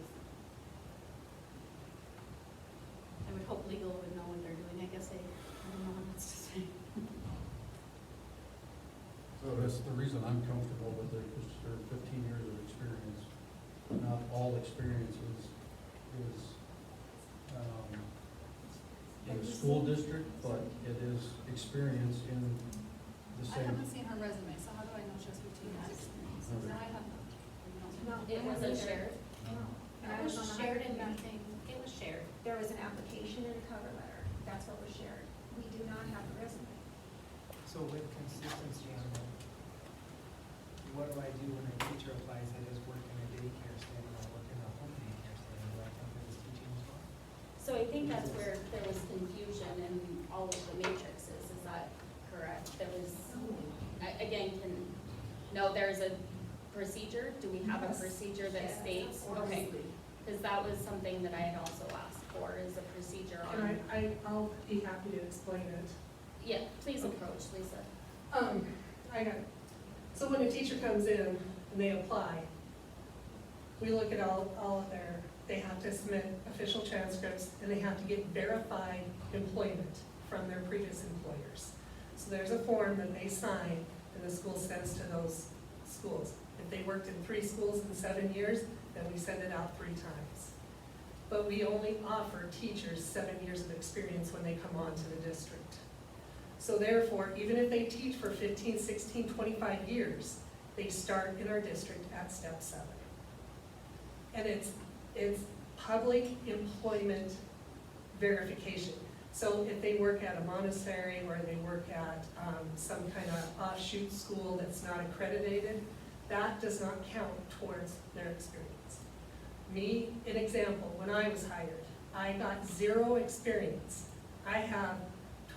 would hope legal would know what they're doing. I guess I don't know what else to say. So that's the reason I'm comfortable with it, is her 15 years of experience. Not all experience is in a school district, but it is experience in the I same. haven't seen her resume, so how do I know she has 15 years experience? Okay. Now I have. No, It I wasn't haven't shared. No. And I It was was on the shared hiring in committee. anything, it was shared. There was an application and a cover letter, that's what was shared. We do not have a resume. So with consistency on that, what do I do when a teacher applies that is working in a daycare setting or working in a home daycare setting? Do I come for this teaching as well? So I think that's where there was confusion in all of the matrices, is that correct? There was, no, there's a procedure, do we have a procedure that states? Okay, because that was something that I had also asked for, is a procedure And on. I'll be happy to explain it. Yeah, please approach, Lisa. So when a teacher comes in and they apply, we look at all of they have to submit official transcripts and they have to get verified employment from their previous employers. So there's a form that they sign and the school sends to those schools. If they worked in 3 schools in 7 years, then we send it out 3 times. But we only offer teachers 7 years of experience when they come on to the district. So therefore, even if they teach for 15, 16, 25 years, they start in our district at step 7. And it's public employment verification. So if they work at a Montessori or they work at some kind of offshoot school that's not accredited, that does not count towards their experience. Me, an example, when I was hired, I got 0 experience. I have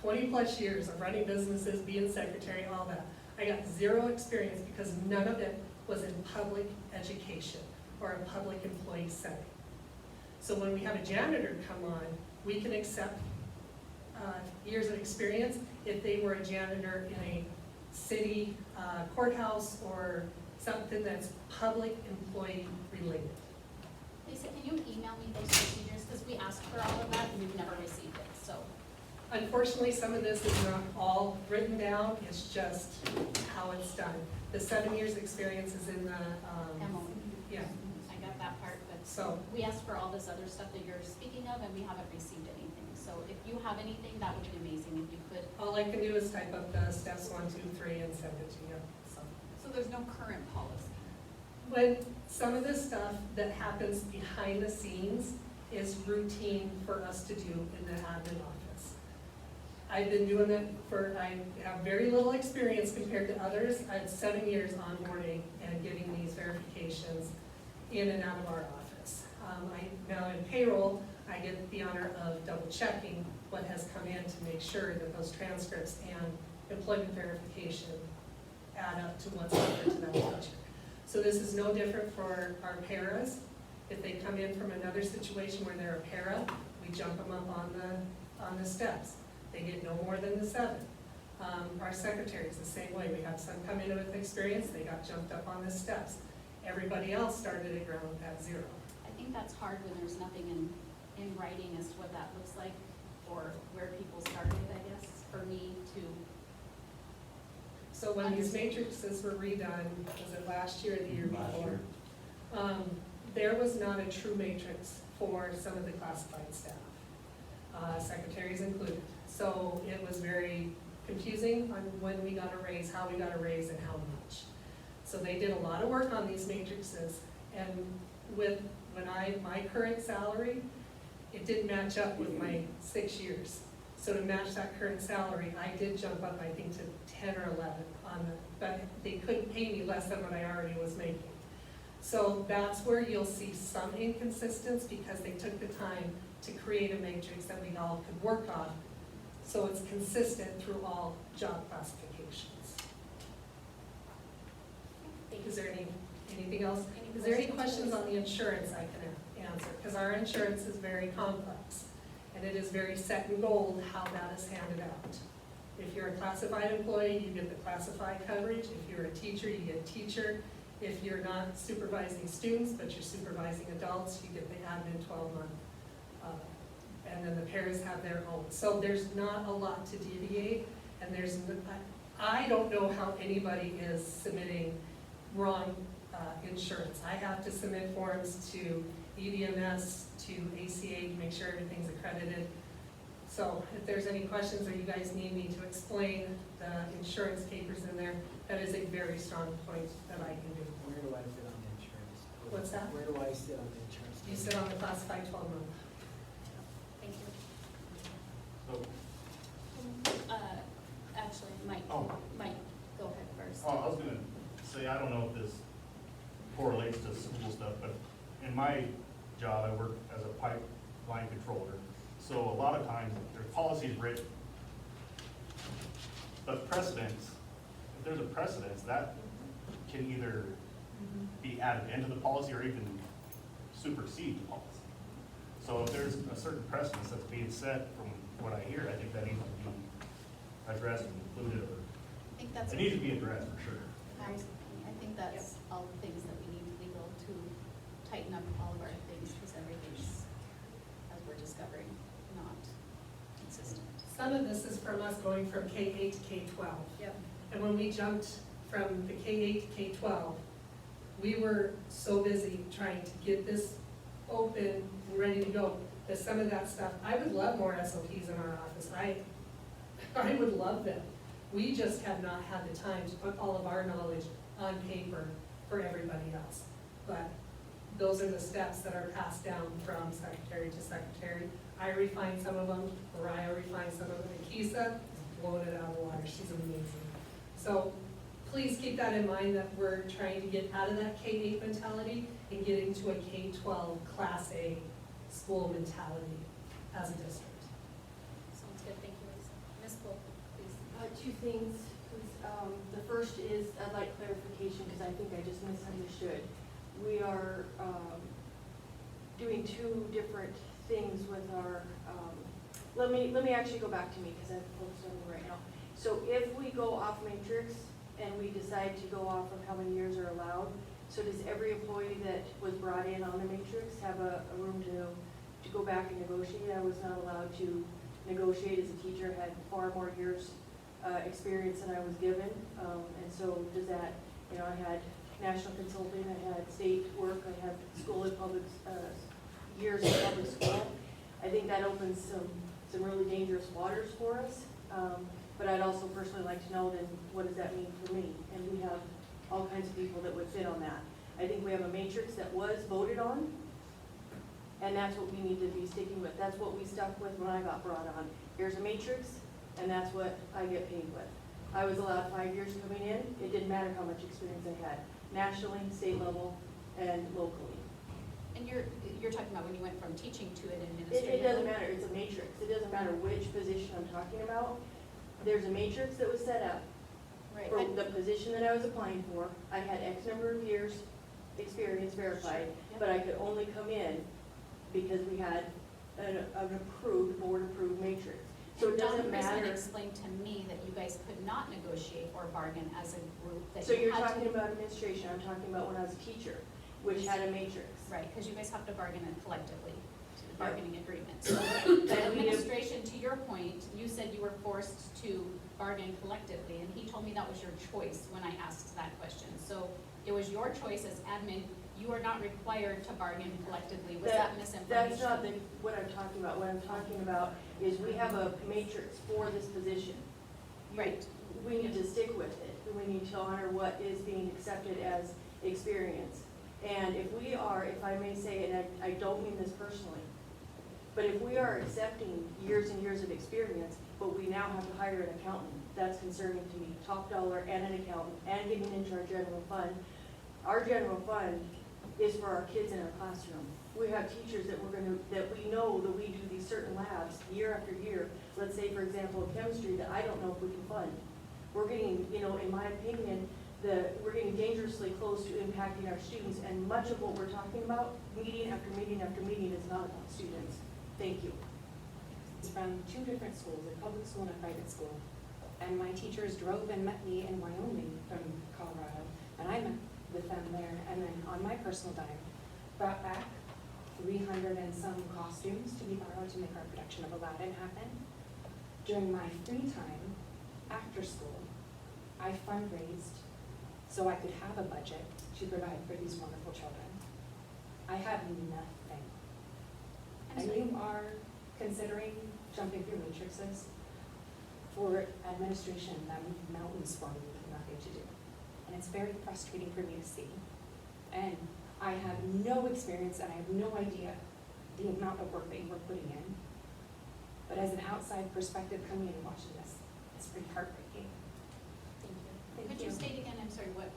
20 plus years of running businesses, being secretary, all that. I got 0 experience because none of it was in public education or a public employee setting. So when we have a janitor come on, we can accept years of experience if they were a janitor in a city courthouse or something that's public employee related. Lisa, can you email me those procedures? Because we asked for all of that and we've never received it, so. Unfortunately, some of this is not all written down, it's just how it's done. The 7 years experience is in the, MOU. yeah. I got that part, but So, we asked for all this other stuff that you're speaking of and we haven't received anything. So if you have anything, that would be amazing if you could. all I can do is type up the steps 1, 2, 3 and send it to you, so. So there's no current policy? When some of the stuff that happens behind the scenes is routine for us to do in the admin office. I've been doing it I have very little experience compared to others. I had 7 years onboarding and getting these verifications in and out of our office. Now in payroll, I get the honor of double checking what has come in to make sure that those transcripts and employment verification add up to what's offered to that teacher. So this is no different for our paras. If they come in from another situation where they're a para, we jump them up on the steps. They get no more than the 7. Our secretaries, the same way. We have some come in with experience, they got jumped up on the steps. Everybody else started at ground at 0. I think that's hard when there's nothing in writing as to what that looks like or where people started, I guess, for me to. So when these matrices were redone, was it last year or the year before? There was not a true matrix for some of the classified staff, secretaries included. So it was very confusing on when we got a raise, how we got a raise, and how much. So they did a lot of work on these matrices, and with my current salary, it didn't match up with my 6 years. So to match that current salary, I did jump up, I think, to 10 or 11 but they couldn't pay me less than what I already was making. So that's where you'll see some inconsistency because they took the time to create a matrix that we all could work on, so it's consistent through all job classifications. Is there anything else? Is there any questions on the insurance I can answer? Because our insurance is very complex, and it is very set in gold how that is handed out. If you're a classified employee, you get the classified coverage. If you're a teacher, you get teacher. If you're not supervising students, but you're supervising adults, you get the admin 12-month. And then the paras have their own. So there's not a lot to deviate, and I don't know how anybody is submitting wrong insurance. I have to submit forms to EDMS, to ACA to make sure everything's accredited. So if there's any questions or you guys need me to explain the insurance papers in there, that is a very strong point that I can do. Where do I sit on the insurance? What's that? Where do I sit on the insurance? You sit on the classified 12-month. Thank you. So, Actually, Mike, go ahead first. I was gonna say, I don't know if this correlates to school stuff, but in my job, I work as a pipeline controller. So a lot of times, there's policies written, but precedents, if there's a precedence, that can either be added into the policy or even supersede the policy. So if there's a certain precedence that's being set from what I hear, I think that needs to be addressed and included, or I think that's. it needs to be addressed for sure. I think that's all the things that we need legal to tighten up all of our things, because everything's, as we're discovering, not consistent. Some of this is from us going from K-8 to K-12. Yep. And when we jumped from the K-8 to K-12, we were so busy trying to get this open and ready to go, that some of that stuff, I would love more SOPs in our office. I would love them. We just have not had the time to put all of our knowledge on paper for everybody else. But those are the steps that are passed down from secretary to secretary. I refined some of them, Mariah refined some of them, and Kisa blown it out of the water. She's amazing. So please keep that in mind, that we're trying to get out of that K-8 mentality and get into a K-12 Class A school mentality as a district. Sounds good, thank you, Lisa. Ms. Poole, please. 2 things. The first is, I'd like clarification because I think I just misunderstood. We are doing 2 different things with our, let me actually go back to me because I'm focused on me right now. So if we go off matrix and we decide to go off of how many years are allowed, so does every employee that was brought in on the matrix have a room to go back and negotiate? I was not allowed to negotiate as a teacher, had far more years experience than I was given. And so does that, I had national consulting, I had state work, I had school in public, years in public school. I think that opens some really dangerous waters for us. But I'd also personally like to know then, what does that mean for me? And we have all kinds of people that would fit on that. I think we have a matrix that was voted on, and that's what we need to be sticking with. That's what we stuck with when I got brought on. Here's a matrix, and that's what I get paid with. I was allowed 5 years coming in. It didn't matter how much experience I had, nationally, state level, and locally. And you're talking about when you went from teaching to an It administrative? doesn't matter, it's a matrix, it doesn't matter which position I'm talking about. There's a matrix that was set up Right, for the position that I was applying for. I had X number of years experience verified, but I could only come in because we had an approved, board-approved matrix. So it doesn't Don Chrisman matter. explained to me that you guys could not negotiate or bargain as a group, that So you you're had talking to. about administration, I'm talking about when I was a teacher, which had a matrix. Right, because you guys have to bargain it collectively, to the Right. bargaining agreement. So the administration, to your point, you said you were forced to bargain collectively, and he told me that was your choice when I asked that question. So it was your choice as admin, you are not required to bargain collectively. Was that misinformation? That's not what I'm talking about. What I'm talking about is we have a matrix for this position. Right. We need to stick with it. We need to honor what is being accepted as experience. And if we are, if I may say, and I don't mean this personally, but if we are accepting years and years of experience, but we now have to hire an accountant, that's concerning to me. Top dollar and an accountant and getting into our general fund. Our general fund is for our kids in our classroom. We have teachers that we know that we do these certain labs year after year. Let's say, for example, chemistry, that I don't know if we can fund. We're getting, in my opinion, we're getting dangerously close to impacting our students, and much of what we're talking about, meeting after meeting after meeting, is not about students. Thank you. It's from two different schools, a public school and a private school. And my teachers drove and met me in Wyoming from Colorado, and I met with them there, and then on my personal dime, brought back 300 and some costumes to be borrowed to make our production of Aladdin happen. During my free time, after school, I fundraised so I could have a budget to provide for these wonderful children. I have nothing. And you are considering jumping through matrices for administration that move mountains for me with nothing to do. And it's very frustrating for me to see. And I have no experience and I have no idea the amount of work that you are putting in. But as an outside perspective coming in and watching this, it's pretty heartbreaking. Thank you. Thank Could you state again, I'm sorry, what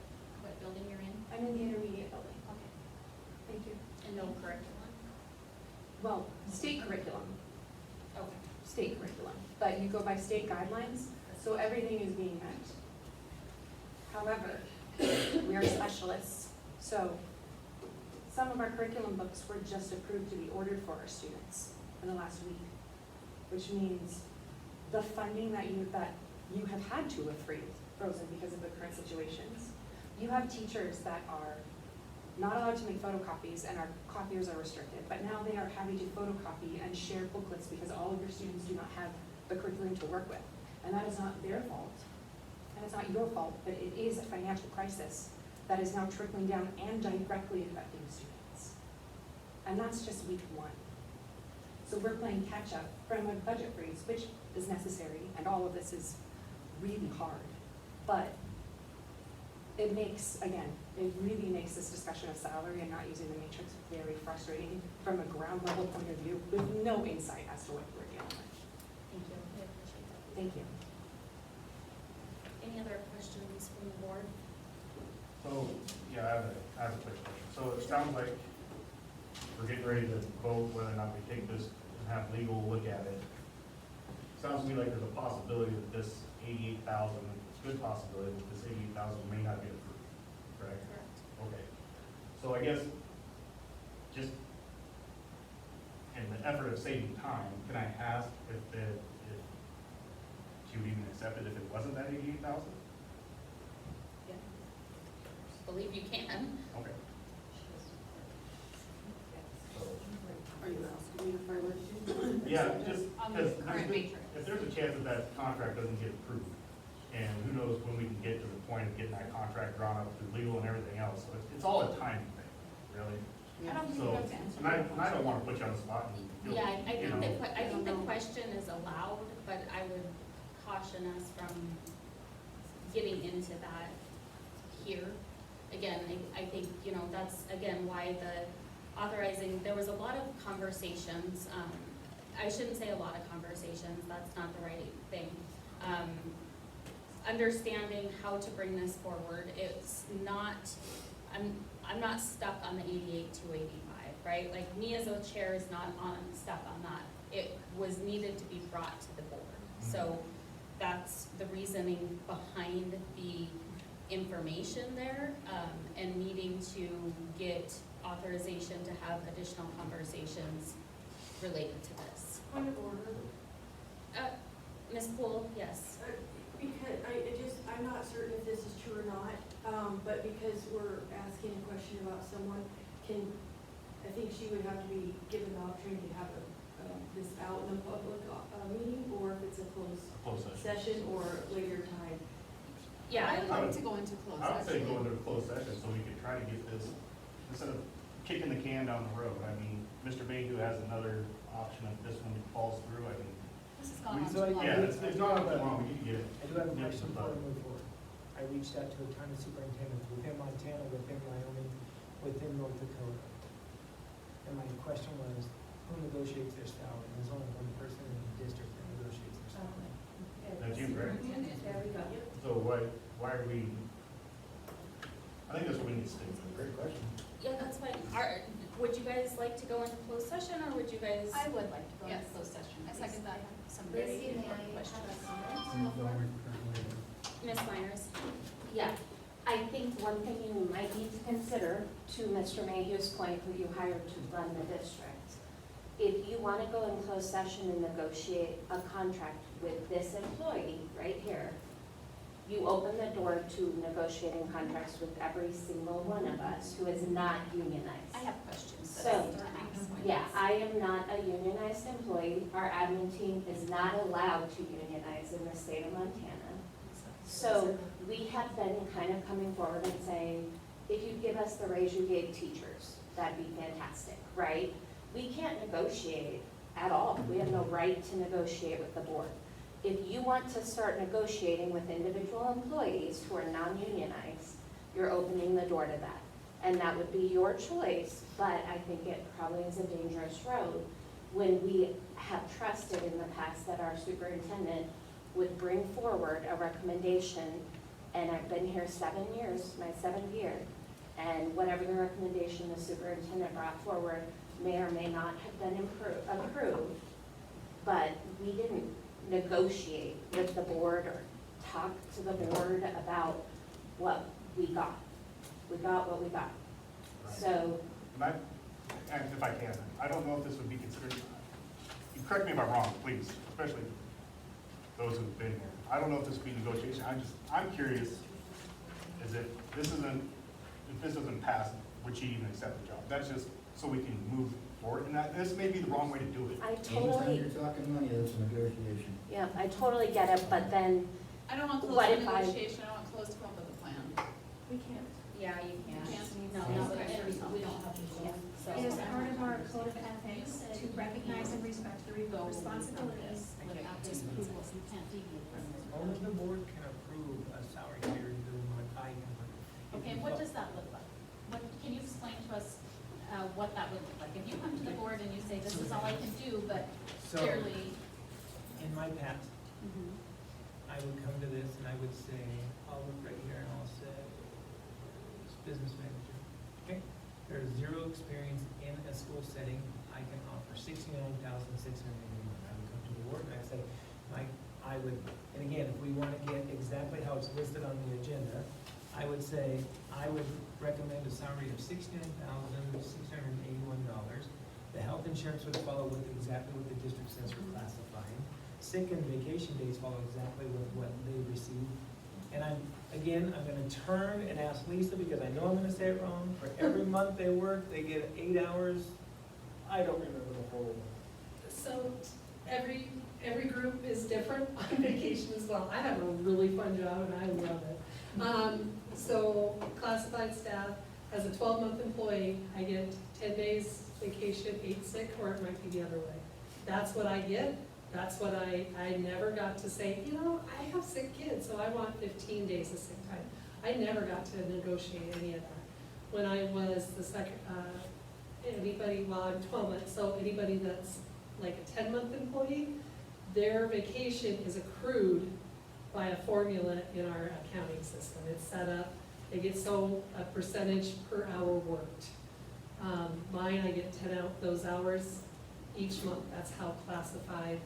building you're in? I'm in the intermediate building. Okay. Thank you. And no curriculum? Well, state curriculum, Okay. state curriculum, but you go by state guidelines, so everything is being met. However, we are specialists, so some of our curriculum books were just approved to be ordered for our students in the last week, which means the funding that you have had to have frozen because of the current situations. You have teachers that are not allowed to make photocopies and our copiers are restricted, but now they are having to photocopy and share booklets because all of your students do not have the curriculum to work with. And that is not their fault, and it's not your fault, but it is a financial crisis that is now trickling down and directly affecting students. And that's just week one. So we're playing catch up from a budget freeze, which is necessary, and all of this is really hard. But it makes, again, it really makes this discussion of salary and not using the matrix very frustrating from a ground level point of view with no insight as to what we're dealing with. Thank you, I appreciate that. Thank you. Any other questions from the board? So, yeah, I have a quick question. So it sounds like we're getting ready to vote whether or not we take this and have legal look at it. Sounds to me like there's a possibility that this 88,000, it's a good possibility that this 88,000 may not get approved, correct? Correct. Okay. So I guess, just in the effort of saving time, can I ask if she would even accept it if it wasn't that 88,000? Yeah. Believe you can. Okay. So, Are you asking me if I would? yeah, just, On the because current matrix. if there's a chance that that contract doesn't get approved, and who knows when we can get to the point of getting that contract drawn up through legal and everything else, so it's all a timing thing, really. I don't think So, that's answered. and I don't wanna put you on the spot and feel, Yeah, I you think know. I think the question is allowed, but I would caution us from getting into that here. Again, I think, that's, again, why the authorizing, there was a lot of conversations, I shouldn't say a lot of conversations, that's not the right thing. Understanding how to bring this forward, it's not, I'm not stuck on the 88,285. right? Like me as a chair is not on, stuck on that. It was needed to be brought to the board. So that's the reasoning behind the information there, and needing to get authorization to have additional conversations related to this. Point of order. Ms. Poole, yes. Because I'm not certain if this is true or not, but because we're asking a question about someone, I think she would have to be given the opportunity to have this out in a public meeting, or if it's a closed session or later time. Yeah, I would like to go into closed I would say session. go into a closed session so we could try to get this, instead of kicking the can down the road. I mean, Mr. Mayhew has another option if this one falls through, I mean. This has gone on So too long. Yeah, it's gone on too long, we need to get it. I do have a get question some before we thought. move forward. I reached out to a ton of superintendents within Montana, within Wyoming, within North Dakota. And my question was, who negotiates their salary? And there's only one person in the district that negotiates their salary. That's you, right? There we go. So why are we, I think that's what we need to stick with. Great question. Yeah, that's fine. Would you guys like to go into closed session, or would you guys? I would like to go into Yes. closed session. I second that. Some Lizzie, very may I important have questions. a comment? Even though we currently Ms. Miners? Yeah, I think one thing you might need to consider, to Mr. Mayhew's point, who you hired to run the district, if you want to go in closed session and negotiate a contract with this employee right here, you open the door to negotiating contracts with every single one of us who is not unionized. I have questions. that So, I need to ask. Yeah, I am not a unionized employee. Our admin team is not allowed to unionize in the state of Montana. So we have been kind of coming forward and saying, if you give us the raise you gave teachers, that'd be fantastic, right? We can't negotiate at all. We have no right to negotiate with the board. If you want to start negotiating with individual employees who are non-unionized, you're opening the door to that. And that would be your choice, but I think it probably is a dangerous road when we have trusted in the past that our superintendent would bring forward a recommendation, and I've been here 7 years, my 7th year, and whatever the recommendation the superintendent brought forward may or may not have been approved, but we didn't negotiate with the board or talk to the board about what we got. We got what we got. So, And if I can, I don't know if this would be considered, you correct me if I'm wrong, please, especially those who've been here. I don't know if this would be negotiation, I'm curious, is if this doesn't pass, would she even accept the job? That's just so we can move forward, and this may be the wrong way to do it. I Anytime totally, you're talking money, that's a negotiation. yeah, I totally get it, but then, I don't want closed What for if I- negotiation, I want closed to come up with a plan. We can't. Yeah, you can't. Can't. No, we don't have to, so. It is part of our code of ethics to recognize and respect the responsibilities. You can't deviate from this. Only the board can approve a salary period than what I can approve. Okay, what does that look like? Can you explain to us what that would look like? If you come to the board and you say, this is all I can do, but So, clearly. in my past, I would come to this and I would say, I'll look right here and I'll say, business manager. Okay, there's 0 experience in a school setting. I can offer $69,681. I would come to the board and I'd say, I would, and again, if we want to get exactly how it's listed on the agenda, I would say, I would recommend a salary of $69,681. The health insurance would follow with exactly what the district says for classifying. Sick and vacation days follow exactly with what they receive. And I'm gonna turn and ask Lisa, because I know I'm gonna say it wrong, for every month they work, they get 8 hours. I don't remember the whole. So every group is different on vacation as well. I have a really fun job and I love it. So classified staff, as a 12-month employee, I get 10 days vacation, 8 sick, or it might be the other way. That's what I get. That's what I never got to say, I have sick kids, so I want 15 days of sick time. I never got to negotiate any of that. When I was the second, I'm 12 months, so anybody that's like a 10-month employee, their vacation is accrued by a formula in our accounting system. It's set up, they get a percentage per hour worked. Mine, I get 10 out those hours each month. That's how classified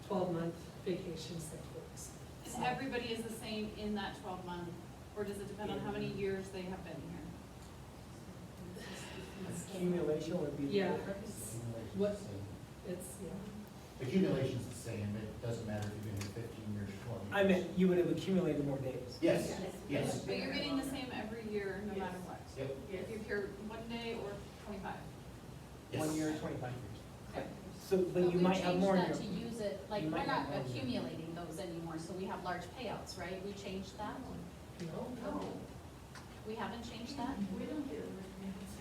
12-month vacation sick works. And everybody is the same in that 12-month, or does it depend on how many years they have been here? Accumulation would be the Yeah. difference. What, it's, yeah. Accumulation's the same, it doesn't matter if you've been here 15 years, 20 years. I meant you would have accumulated more days. Yes, yes. But you're getting the same every year, no matter what? Yep. If you're here 1 day or 25? Yes. 1 year, 25 years. Okay. So, but you might have more in We your. changed that to use it, like, you we're might not have more in your- accumulating those anymore, so we have large payouts, right? We changed that? No. We haven't changed that? We don't get it.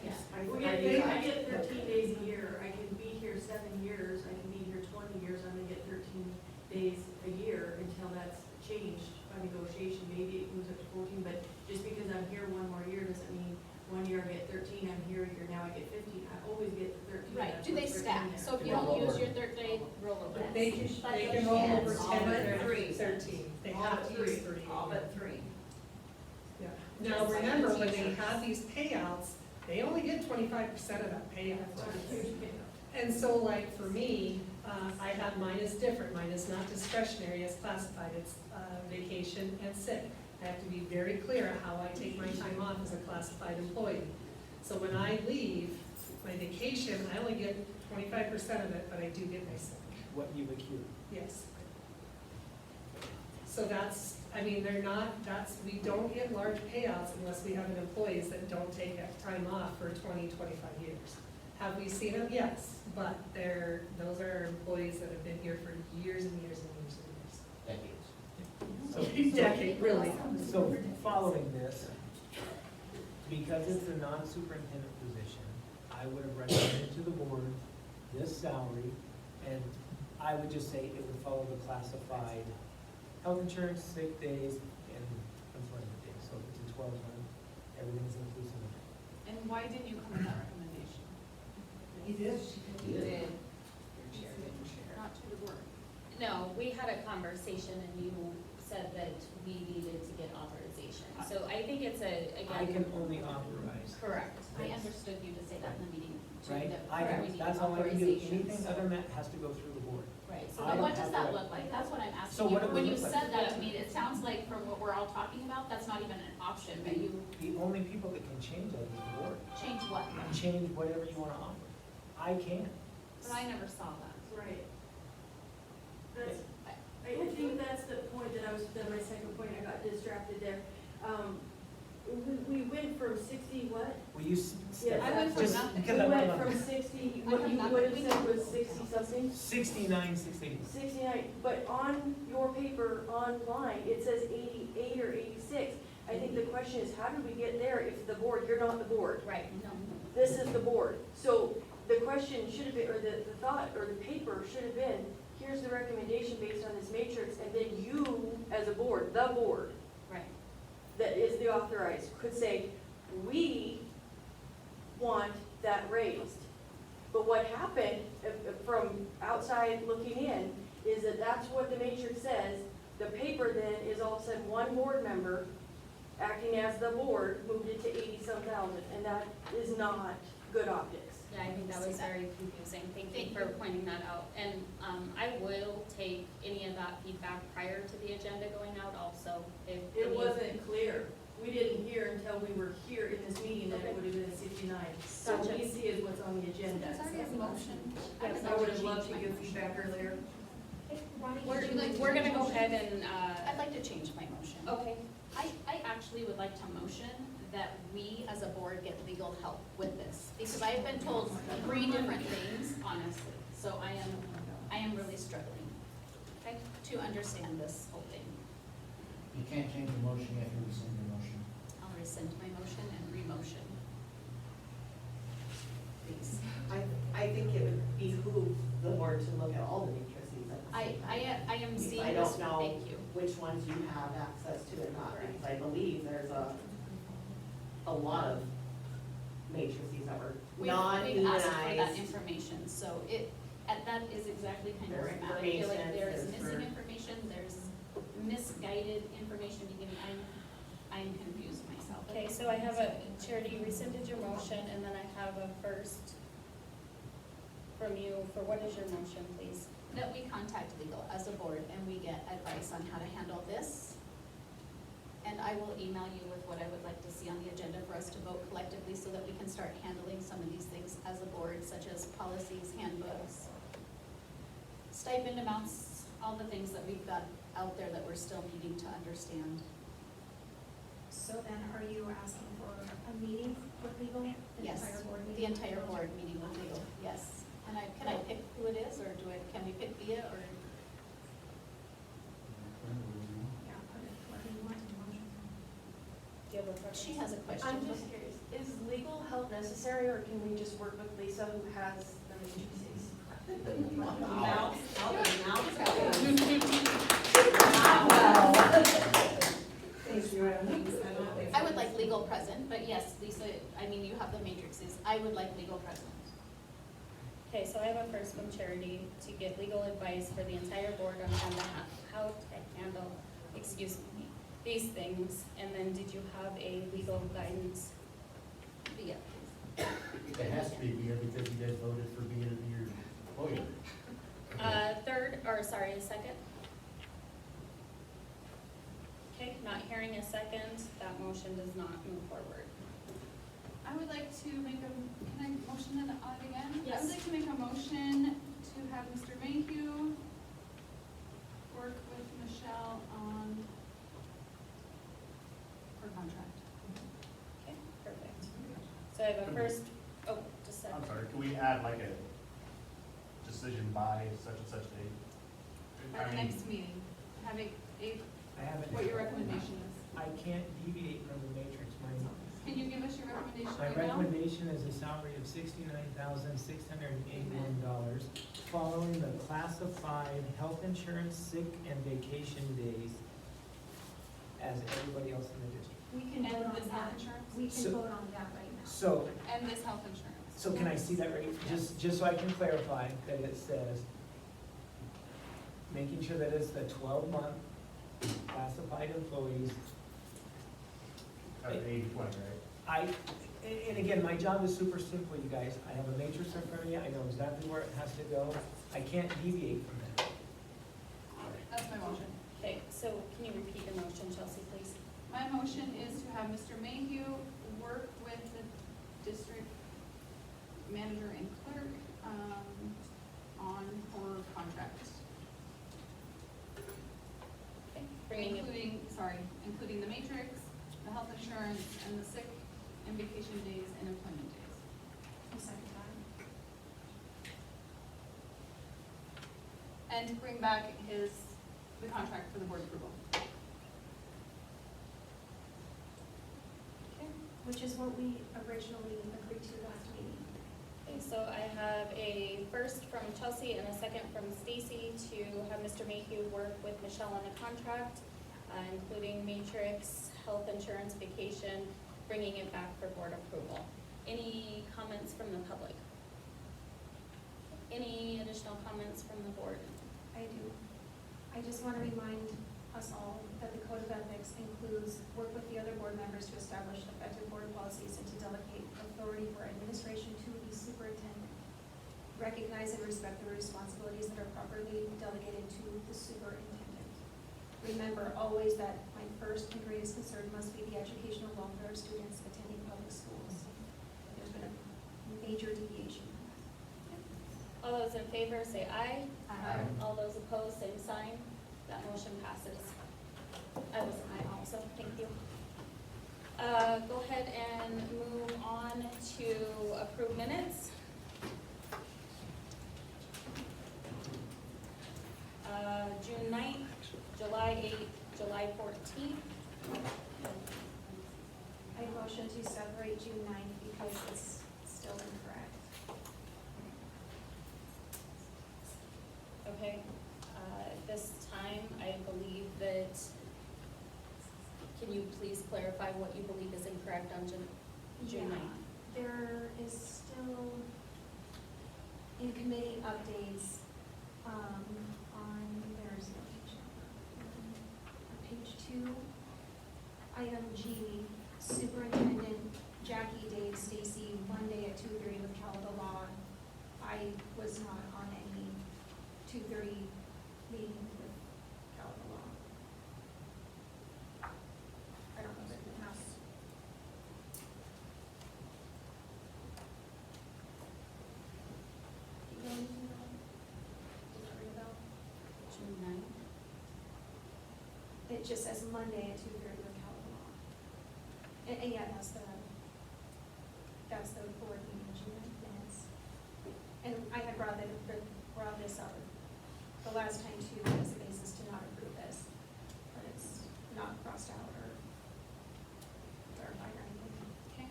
Yeah. I get 13 days a year, I can be here 7 years, I can be here 20 years, I'm gonna get 13 days a year until that's changed by negotiation, maybe it moves up to 14, but just because I'm here one more year doesn't mean 1 year I get 13, I'm here a year, now I get 15, I always get the 13. Right, that's do they what's written in stack? there. So if you don't use your third day, roll over. They can roll over 10 or 13. They All have but to use 3. 3. All but 3. Yeah. Now, remember, when they have these payouts, they only get 25% of that payout. And so like for me, I have, mine is different. Mine is not discretionary as classified. It's vacation and sick. I have to be very clear how I take my time off as a classified employee. So when I leave my vacation, I only get 25% of it, but I do get my sick. What you've accrued. Yes. So that's, I mean, they're not, we don't get large payouts unless we have employees that don't take time off for 20, 25 years. Have we seen them? Yes, but those are employees that have been here for years and years and years and years. Decades. So, Decade, really. So following this, because it's a non-superintendent position, I would have recommended to the board this salary, and I would just say it would follow the classified health insurance, sick days, and employment days. So if it's a 12-month, everything's inclusive of it. And why didn't you come with that recommendation? He did. You did. Not to the board. No, we had a conversation and you said that we needed to get authorization. So I think it's I again, can only authorize. correct. I understood you to say that in the meeting, too, Right? that I we can, need that's all I can do. authorization, Anything so- other than that has to go through the board. Right, so I then don't what does have that the- look like? That's what I'm So asking you. what it When would you look like? said that to me, it sounds like from what we're all talking about, that's not even an option, but you The only people that can change that is the board. change what? Change whatever you want to offer. I can't. But I never saw that. Right. That's, I think that's the point that my second point, I got distracted there. We went from 60 what? Will you step Yeah, I went back? from Just nothing. because We I'm went not- from 60, I what have you nothing. would have said was 60 something? 69, 60. 69, but on your paper online, it says 88 or 86. I think the question is, how did we get there if the board, you're not the board? Right, no. This is the board. So the question should have been, or the thought, or the paper should have been, here's the recommendation based on this matrix, and then you, as a board, the board, Right. that is the authorized, could say, we want that raised. But what happened, from outside looking in, is that that's what the matrix says. The paper then is all of a sudden one board member acting as the board moved it to 80-some thousand, and that is not good optics. Yeah, I think that was very confusing. Thank you for pointing that out. And I will take any of that feedback prior to the agenda going out also. If It any- wasn't clear. We didn't hear until we were here in this meeting that it would have been a 69. So what you see is what's on the agenda. There's already a motion. Yes, I would have loved to give feedback earlier. We're gonna go ahead and, I'd like to change my motion. okay. I actually would like to motion that we as a board get legal help with this, because I have been told 3 different things, honestly. So I am really struggling, okay, to understand this whole thing. You can't change the motion, you have to rescind your motion. I'll rescind my motion and re-motion. Please. I think it would behoove the board to look at all the matrices at the same time. I am Because seeing I this, don't know thank you. which ones you have access to or not, Correct. because I believe there's a lot of matrices that were We've asked for that non-unionized. information, so that is exactly kind of where I'm at. I feel like There's there's information, missing there's information, there's misguided information being given. I'm confused myself. Okay, so I have a, Charity, you rescinded your motion, and then I have a first from you for what is your motion, please? That we contact legal as a board and we get advice on how to handle this. And I will email you with what I would like to see on the agenda for us to vote collectively so that we can start handling some of these things as a board, such as policies, handbooks, stipend amounts, all the things that we've got out there that we're still needing to understand. So then are you asking for a meeting with legal? The Yes, entire board the meeting? entire board meeting with legal, yes. And can I pick who it is, or can we pick via, or? Yeah, put it, what do you want in the motion? Do you have a preference? She has a question. I'm just curious, is legal help necessary, or can we just work with Lisa who has the matrices? Thanks, Joanne. I would like legal present, but yes, Lisa, I mean, you have the matrices. I would like legal present. Okay, so I have a first from Charity to get legal advice for the entire board on how to handle, excuse me, these things. And then did you have a legal guidance via? It has to be Bia because you guys voted for Bia to be your lawyer. A second? Okay, not hearing a second, that motion does not move forward. I would like to make a, can I motion it on again? I Yes. would like to make a motion to have Mr. Mayhew work with Michelle on her contract. Okay, perfect. So I have a first, oh, just a I'm second. sorry, can we add like a decision by such and such date? By I the mean, next meeting, have a, I haven't. what your recommendation is. I can't deviate from the matrix. Can you give us your recommendation My right now? recommendation is a salary of $69,681, following the classified health insurance, sick, and vacation days as everybody else in the district. We can And vote on this health that. insurance? We can So- vote on that right now. So, And this health insurance. so can I see that right? Just so I can clarify that it says, making sure that it's the 12-month classified employees. At 80/20, right? And again, my job is super simple, you guys. I have a matrix in front of me, I know exactly where it has to go. I can't deviate from that. That's my motion. Okay, so can you repeat your motion, Chelsea, please? My motion is to have Mr. Mayhew work with the district manager and clerk, on her contract. Okay, bringing it, Including the matrix, the health insurance, and the sick and vacation days and employment days. I'll second that. And to bring back the contract for the board approval. okay. Which is what we originally agreed to last meeting. Okay, so I have a first from Chelsea and a second from Stacy to have Mr. Mayhew work with Michelle on the contract, including matrix, health insurance, vacation, bringing it back for board approval. Any comments from the public? Any additional comments from the board? I do. I just want to remind us all that the Code of Ethics includes work with the other board members to establish effective board policies and to delegate authority for administration to the superintendent. Recognize and respect the responsibilities that are properly delegated to the superintendent. Remember always that my first and greatest concern must be the educational welfare of students attending public schools. There's been a major deviation. All those in favor say aye. Aye. All those opposed, same sign. That motion passes. I was an aye also, thank you. Go ahead and move on to approve minutes. June 9th, July 8th, July 14th. I motion to separate June 9th because it's still incorrect. Okay, this time, I believe that, can you please clarify what you believe is incorrect on June 9th? There is still in committee updates, on, there's no page number. On page 2, item G, Superintendent Jackie, Dave, Stacy, Monday at 2:30 with Calico Law. I was not on any 2:30 meeting with Calico Law. I don't know if anyone else. Keep going. Does that ring a bell? June 9th? It just says Monday at 2:30 with Calico Law. And yeah, that's the board meeting, June minutes. And I had brought this up the last time too, as a basis to not approve this, but it's not crossed out or clarified or anything. Okay.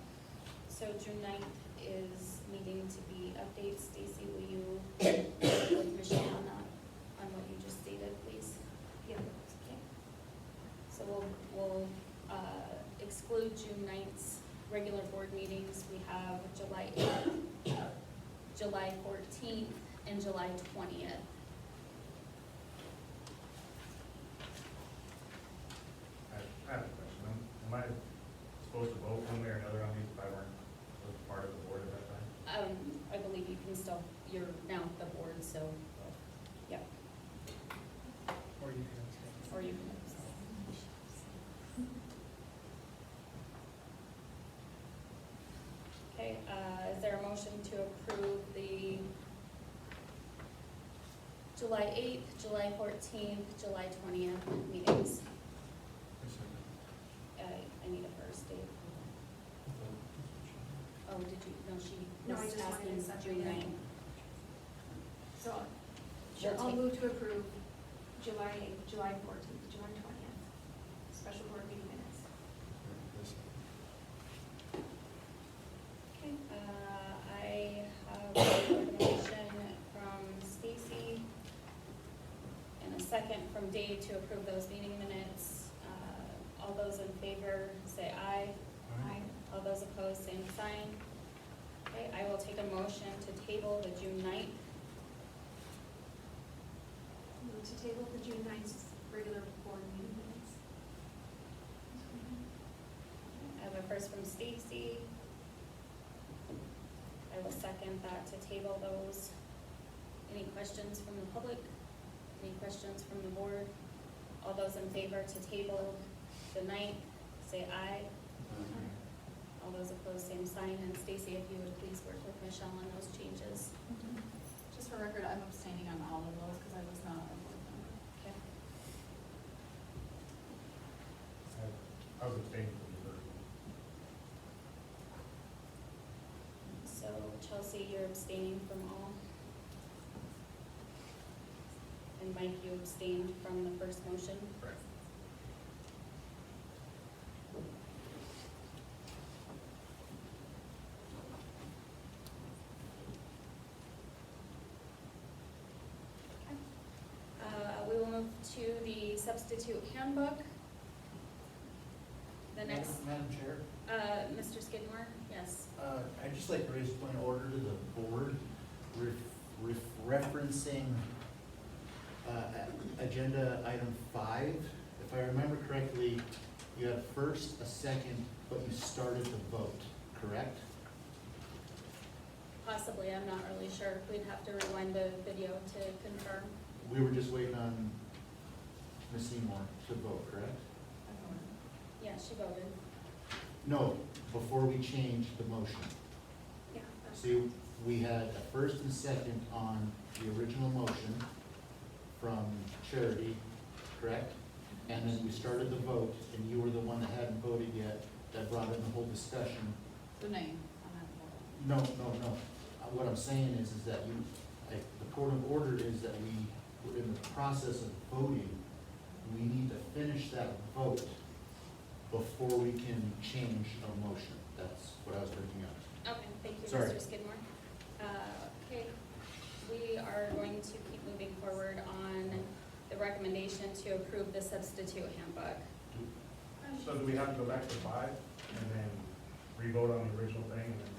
So June 9th is meeting to be updates. Stacy, will you work with Michelle on what you just stated, please? Yeah. Okay. So we'll exclude June 9th's regular board meetings. We have July 8th, July 14th, and July 20th. I have a question. Am I supposed to vote one way or another on these if I weren't part of the board at that time? I believe you can still, you're now the board, so, yeah, Or you can abstain. or you can. Okay, is there a motion to approve the July 8th, July 14th, July 20th meetings? I need a first date. Oh, did you, no, she No, I was just wanted asking to separate June it. 9th. So She'll I'll take- move to approve July 8th, July 14th, July 20th, special board meeting minutes. Okay, I have a recommendation from Stacy and a second from Dave to approve those meeting minutes. All those in favor, say aye. Aye. All those opposed, same sign. Okay, I will take a motion to table the June 9th. Move to table the June 9th regular board meeting minutes. I have a first from Stacy. I will second that to table those. Any questions from the public? Any questions from the board? All those in favor to table the 9th, say aye. All those opposed, same sign. And Stacy, if you would please work with Michelle on those changes. Just for record, I'm abstaining on all of those because I was not a board member. Okay. I was abstaining from the first one. So Chelsea, you're abstaining from all. And Mike, you abstained from the first motion. Correct. We will move to the substitute handbook. The next, Madam Chair, Mr. Skidmore, yes. I'd just like to raise a point of order to the board, referencing agenda item 5. If I remember correctly, you had a first, a second, but you started the vote, correct? Possibly, I'm not really sure. We'd have to rewind the video to confirm. We were just waiting on Ms. Seymour to vote, correct? Yeah, she voted. No, before we changed the motion. Yeah. See, we had a first and second on the original motion from Charity, correct? And then we started the vote, and you were the one that hadn't voted yet, that brought in the whole discussion. The name. No. What I'm saying is that the point of order is that we're in the process of voting. We need to finish that vote before we can change a motion. That's what I was bringing up. Okay, thank you, Sorry. Mr. Skidmore. Okay, we are going to keep moving forward on the recommendation to approve the substitute handbook. So do we have to go back to 5 and then re-vote on the original thing and then?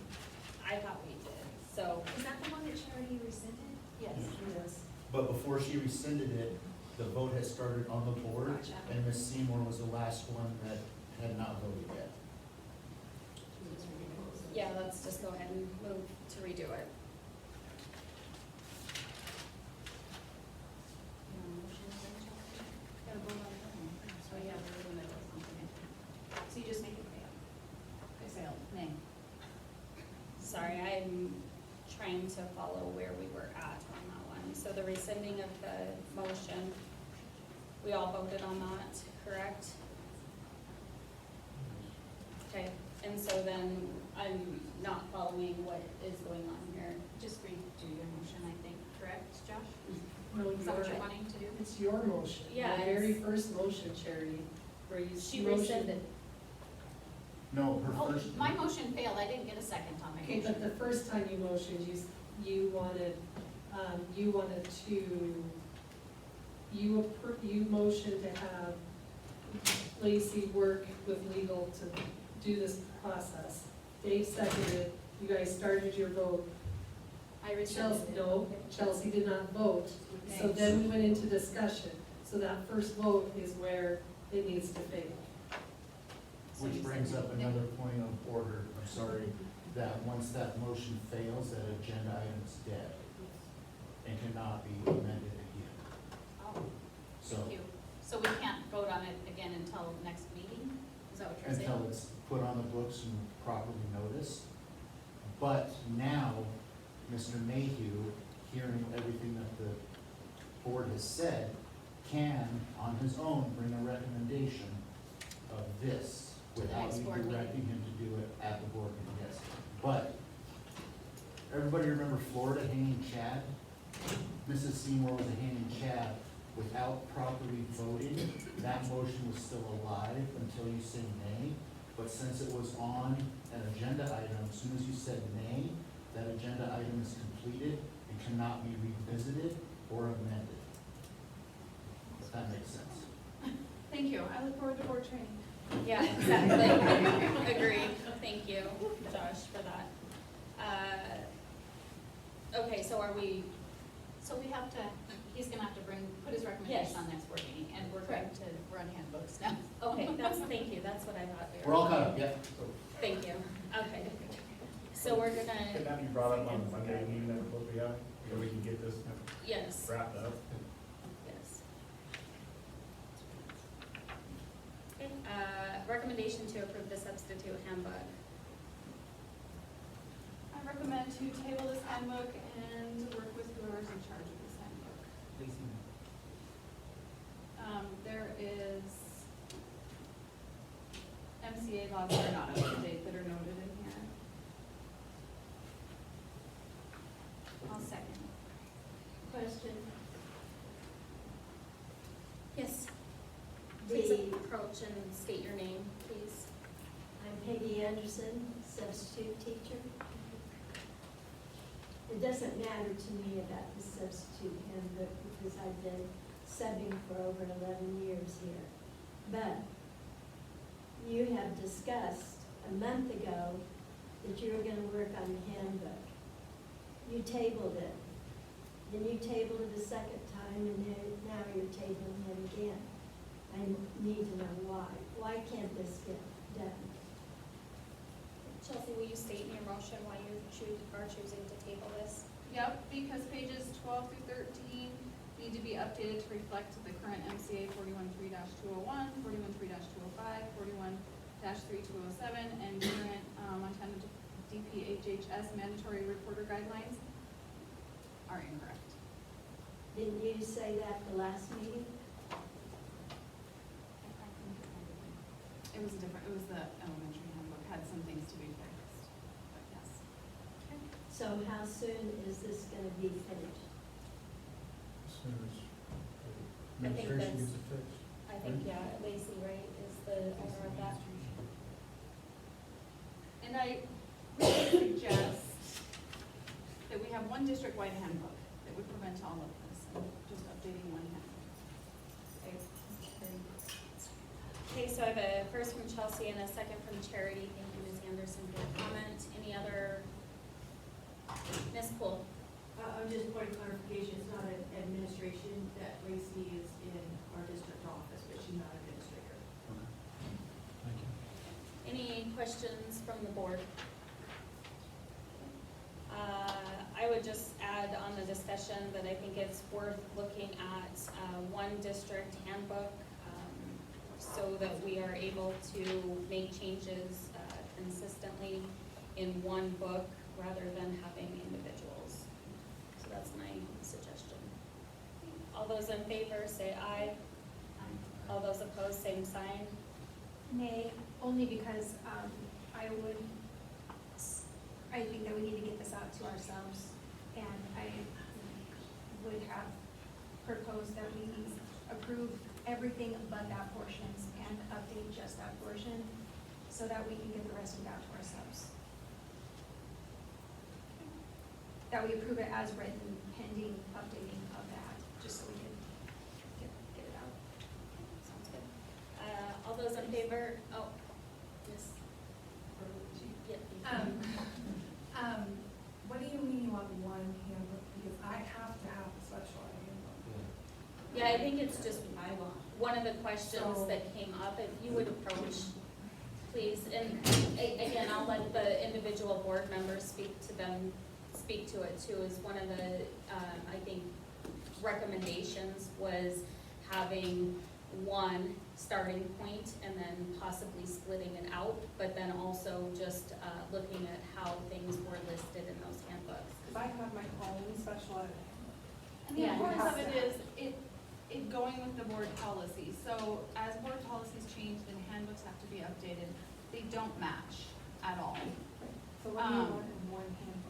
I thought we did, so, Is that the one that Charity rescinded? Yes, it is. But before she rescinded it, the vote had started on the board, Gotcha. and Ms. Seymour was the last one that had not voted yet. Yeah, let's just go ahead and move to redo it. Gotta vote on it. So yeah, we're in the middle of something. So you just make it fail. I failed, nay. Sorry, I'm trying to follow where we were at on that one. So the rescinding of the motion, we all voted on that, correct? Okay, and so then I'm not following what is going on here. Just redo your motion, I think, correct, Josh? No, Is that what you're you're- wanting to do? It's your motion. Yeah, The very it's- first motion, Charity, where you. She motioned- rescinded. No, her Oh, first. my motion failed, I didn't get a second on my Okay, but motion. the first time you motioned, you wanted to, you motioned to have Lacey work with legal to do this process. Dave seconded, you guys started your vote. I rescinded Chelsea, it. no, Chelsea did not vote. So Nay. then we went into discussion. So that first vote is where it needs to fail. So Which you brings said up nay. another point of order, I'm sorry, that once that motion fails, that agenda item's dead and cannot be amended again. Oh, So, thank you. So we can't vote on it again until next meeting? Is that what you're saying? until it's put on the books and properly noticed. But now, Mr. Mayhew, hearing everything that the board has said, can, on his own, bring a recommendation of this without next you board meeting. directing him to do it at the board meeting, yes. But, everybody remember Florida hanging Chad? Mrs. Seymour was a hanging Chad. Without properly voting, that motion was still alive until you say nay. But since it was on an agenda item, as soon as you said nay, that agenda item is completed and cannot be revisited or amended. If that makes sense. Thank you, I look forward to board training. Yeah, exactly. Agreed. Thank you, Josh, for that. Okay, so are we, So we have to, he's gonna have to put his recommendation Yes. on next board meeting, and we're going to run handbooks now. okay, thank you, that's what I thought we were. We're all caught up, yeah. Thank you, okay. So we're Could gonna, that be brought up on the Monday meeting that we're supposed to be having, so we can get this yes, wrapped up? yes. Okay, recommendation to approve the substitute handbook. I recommend to table this handbook and work with whoever's in charge of this handbook. Lacey, There is MCA laws that are not up to date that are noted in here. I'll second. Question, Yes. Please the, approach and state your name, please. I'm Peggy Anderson, substitute teacher. It doesn't matter to me about the substitute handbook because I've been subbing for over 11 years here. But you have discussed a month ago that you were gonna work on the handbook. You tabled it. Then you tabled it a second time and then now you're tabling it again. I need to know why. Why can't this get done? Chelsea, will you state in your motion why you are choosing to table this? Yep, because pages 12 through 13 need to be updated to reflect the current MCA 41.3-201, 41.3-205, 41-3207, and current Montana DPHHS mandatory reporter guidelines are incorrect. Didn't you say that the last meeting? It was different, it was the elementary handbook, had some things to be fixed, but yes. So how soon is this gonna be finished? As soon as I think administration that's- gets it fixed. I think, yeah, Lacey, right, is the owner of that. And I really suggest that we have one district-wide handbook that would prevent all of this, and just updating one handbook. Okay, so I have a first from Chelsea and a second from Charity. Thank you, Ms. Anderson, for your comment. Any other? Ms. Poole? Just point of clarification, it's not an administration, that Lacey is in our district office, but she's not an administrator. Thank you. Any questions from the board? would just add on the discussion that I think it's worth looking at one district handbook so that we are able to make changes consistently in one book rather than having individuals. So that's my suggestion. All those in favor say aye. All those opposed, same sign. Nay, only because I think that we need to get this out to ourselves, and I would have proposed that we approve everything but that portion and update just that portion, so that we can get the rest of it out to ourselves. That we approve it as written pending updating of that, just so we can get it out. Sounds good. All those in favor, oh, yes. Yeah. What do you mean you want one handbook? Because I have to have a special ed handbook. Yeah, I think it's just one of the questions that came up, if you would approach, please, and again, I'll let the individual board members speak to it too, is one of the, I think, recommendations was having one starting point and then possibly splitting it out, but then also just looking at how things were listed in those handbooks. Because I have my own special ed handbook. And the Yeah. importance of it is, it going with the board policy. So as board policies change, then handbooks have to be updated. They don't match at all. So what do you want in one handbook?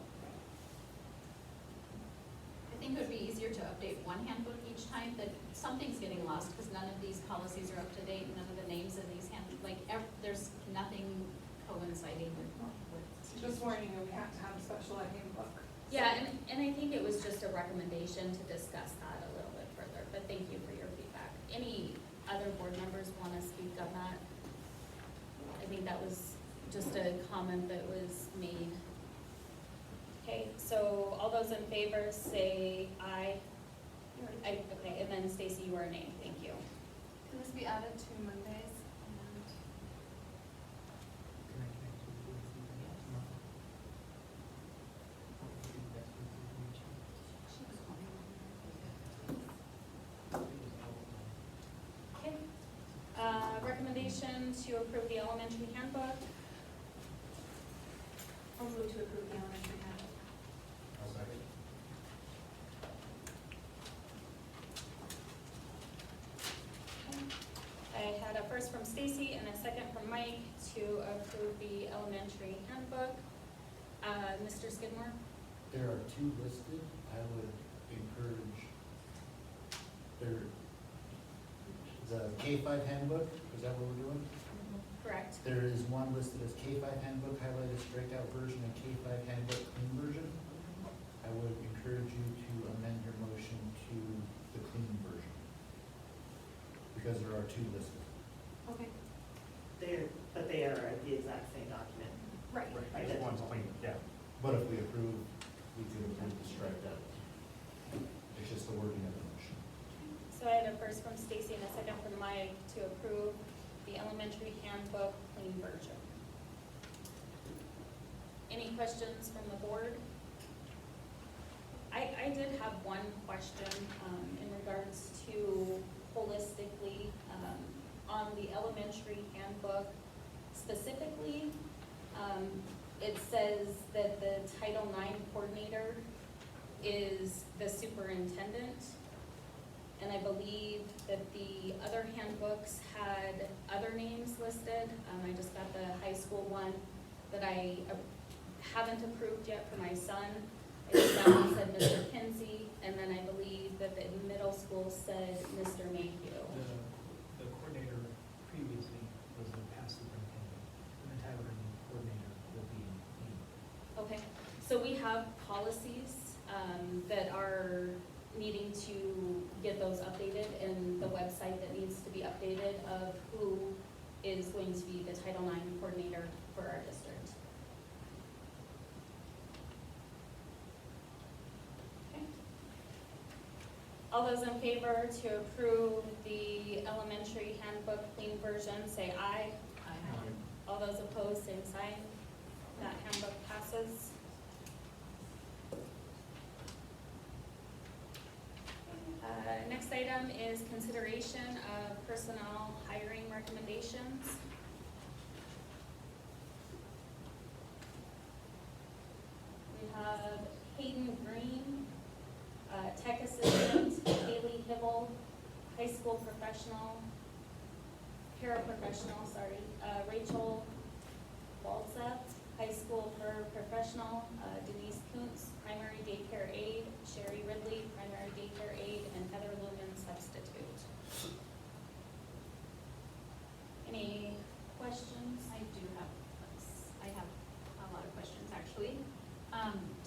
I think it would be easier to update one handbook each time, that something's getting lost, because none of these policies are up to date, none of the names in these there's nothing coinciding with. Just warning you, we have to have a special ed handbook. Yeah, and I think it was just a recommendation to discuss that a little bit further, but thank you for your feedback. Any other board members want to speak on that? I think that was just a comment that was made. Okay, so all those in favor say aye. Okay, and then Stacy, you are a nay, thank you. Can this be added to Mondays? Can I connect with you tomorrow? Okay. Recommendation to approve the elementary handbook. I'll move to approve the elementary handbook. I'll second. I had a first from Stacy and a second from Mike to approve the elementary handbook. Mr. Skidmore? There are two listed. I would encourage the K-5 handbook, is that what we're doing? Correct. There is one listed as K-5 handbook, highlighted striked out version, and K-5 handbook clean version. I would encourage you to amend your motion to the clean version, because there are two listed. Okay. But they are the exact same document. Right. Just one's clean, yeah. But if we approve, we could approve the striked out. It's just the wording of the motion. So I had a first from Stacy and a second from Mike to approve the elementary handbook clean version. Any questions from the board? I did have one question in regards to holistically on the elementary handbook specifically. It says that the Title IX coordinator is the superintendent. And I believe that the other handbooks had other names listed. I just got the high school one that I haven't approved yet for my son. I just got one said Mr. Kinsey, and then I believe that the middle school said Mr. Mayhew. The coordinator previously was the past superintendent, and the Tyler coordinator will be me. Okay, so we have policies that are needing to get those updated, and the website that needs to be updated of who is going to be the Title IX coordinator for our district. Okay. All those in favor to approve the elementary handbook clean version, say aye. Aye. All those opposed, same sign. That handbook passes. item is consideration of personnel hiring recommendations. We have Hayden Green, tech assistant, Kaylee Hibble, high school professional, paraprofessional, Rachel Walzeth, high school paraprofessional, Denise Kuntz, primary daycare aide, Sherry Ridley, primary daycare aide, and Heather Lumen, substitute. Any questions? I have a lot of questions, actually.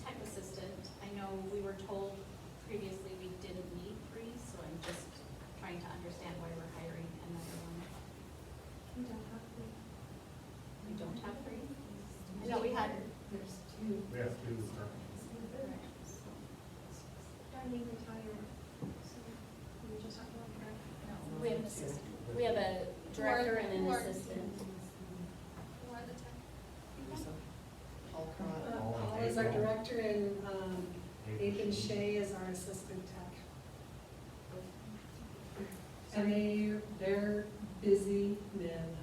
Tech assistant, I know we were told previously we didn't need 3, so I'm just trying to understand why we're hiring another one. We don't have to. We don't have 3? I No, thought we had, There's 2. We have to, Darlene retired, so we just have one, correct? We have an assistant. We have a director and an assistant. who are the tech people? Paul is our director and Nathan Shea is our assistant tech. And they're busy men.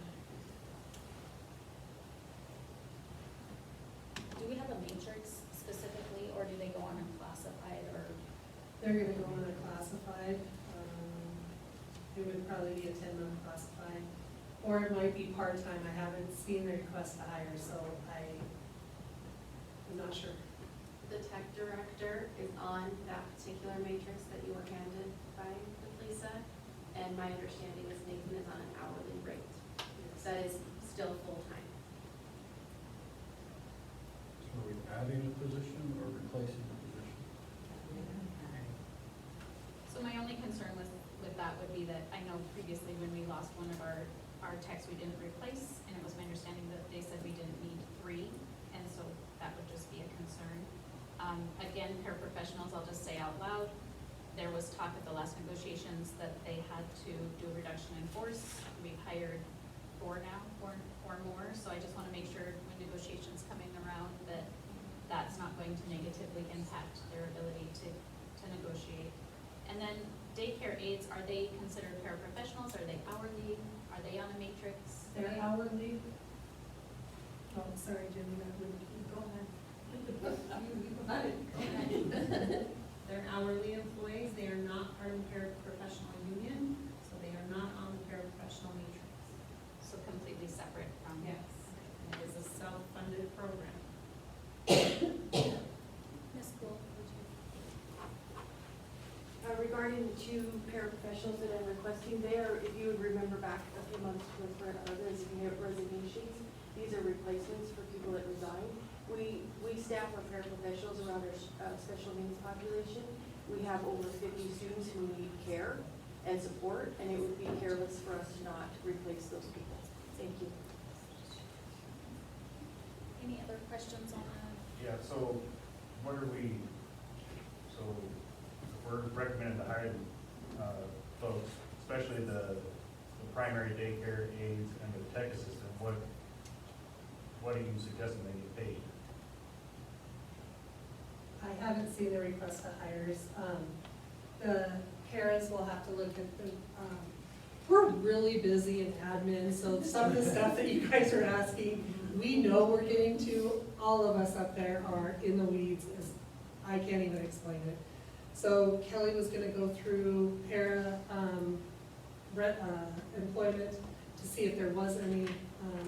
Do we have a matrix specifically, or do they go on unclassified, or? They're gonna go on a classified. It would probably be a 10-month classified, or it might be part-time. I haven't seen the request to hire, so I'm not sure. The tech director is on that particular matrix that you were handed by Lisa, and my understanding is Nathan is on an hourly rate. So that is still full-time. So are we adding a position or replacing a position? So my only concern with that would be that I know previously when we lost one of our techs, we didn't replace, and it was my understanding that they said we didn't need 3, and so that would just be a concern. Again, paraprofessionals, I'll just say out loud, there was talk at the last negotiations that they had to do a reduction in force. We've hired 4 now, four more, so I just want to make sure when negotiations coming around that that's not going to negatively impact their ability to negotiate. And then daycare aides, are they considered paraprofessionals? Are they hourly? Are they on a matrix? They're hourly. Oh, sorry, Jimmy, that would, go ahead. They're hourly employees, they are not part of the paraprofessional union, so they are not on the paraprofessional matrix. So completely separate from? Yes, it is a self-funded program. Ms. Gould, would you? Regarding the 2 paraprofessionals that I'm requesting, they are, if you would remember back a few months with resignations, these are replacements for people that resign. We staff our paraprofessionals around our special needs population. We have over 50 students who need care and support, and it would be careless for us to not replace those people. Thank you. Any other questions on that? yeah, so what are we, so if we're recommending to hire folks, especially the primary daycare aides and the tech assistant, what are you suggesting they get paid? I haven't seen the request to hires. The paras will have to look at the, we're really busy in admin, so some of the stuff that you guys are asking, we know we're getting to. All of us up there are in the weeds, I can't even explain it. So Kelly was gonna go through para employment to see if there was any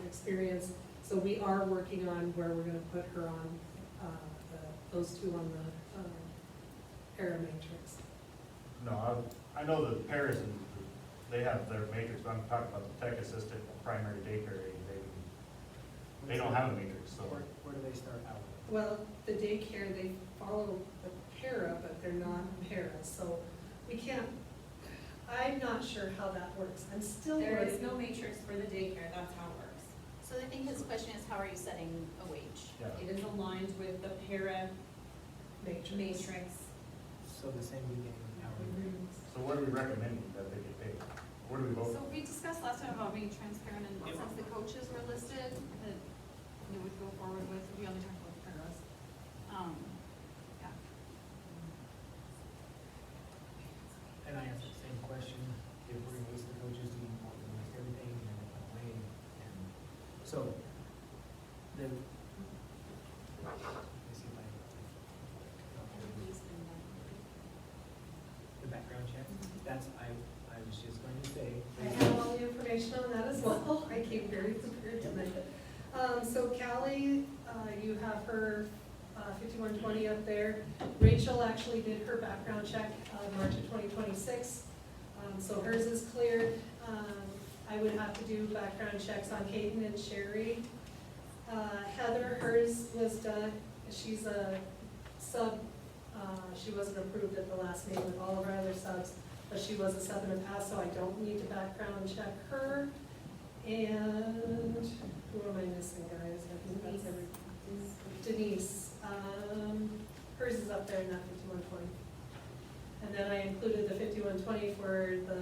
experience. So we are working on where we're gonna put her on, those 2 on the para matrix. No, I know the paras, and they have their matrix, but I'm talking about the tech assistant, and primary daycare aide, they don't have a matrix, so. Where do they start out? Well, the daycare, they follow the para, but they're not para, so we can't, I'm not sure how that works. I'm still There is learning. no matrix for the daycare, that's how it works. So I think his question is, how are you setting a wage? Yeah. It is aligned with the para matrix. So the same beginning hourly. So what are we recommending that they get paid? Where do we vote? So we discussed last time about being transparent, and since the coaches were listed, that we would go forward with, we only talked about the paras. Yeah. And I asked the same question. So, the, let me see if the background check, that's, I was just going to say. I have all the information on that as well. I came very prepared tonight. So Callie, you have her 5120 up there. Rachel actually did her background check March of 2026. So hers is cleared. I would have to do background checks on Caden and Sherry. Heather, hers was done. She's a sub. She wasn't approved at the last meeting with all of our other subs, but she was a sub in the past, so I don't need to background check her. And who am I missing, guys? I think that's Denise. Hers is up there in that 5120. And then I included the 5120 for the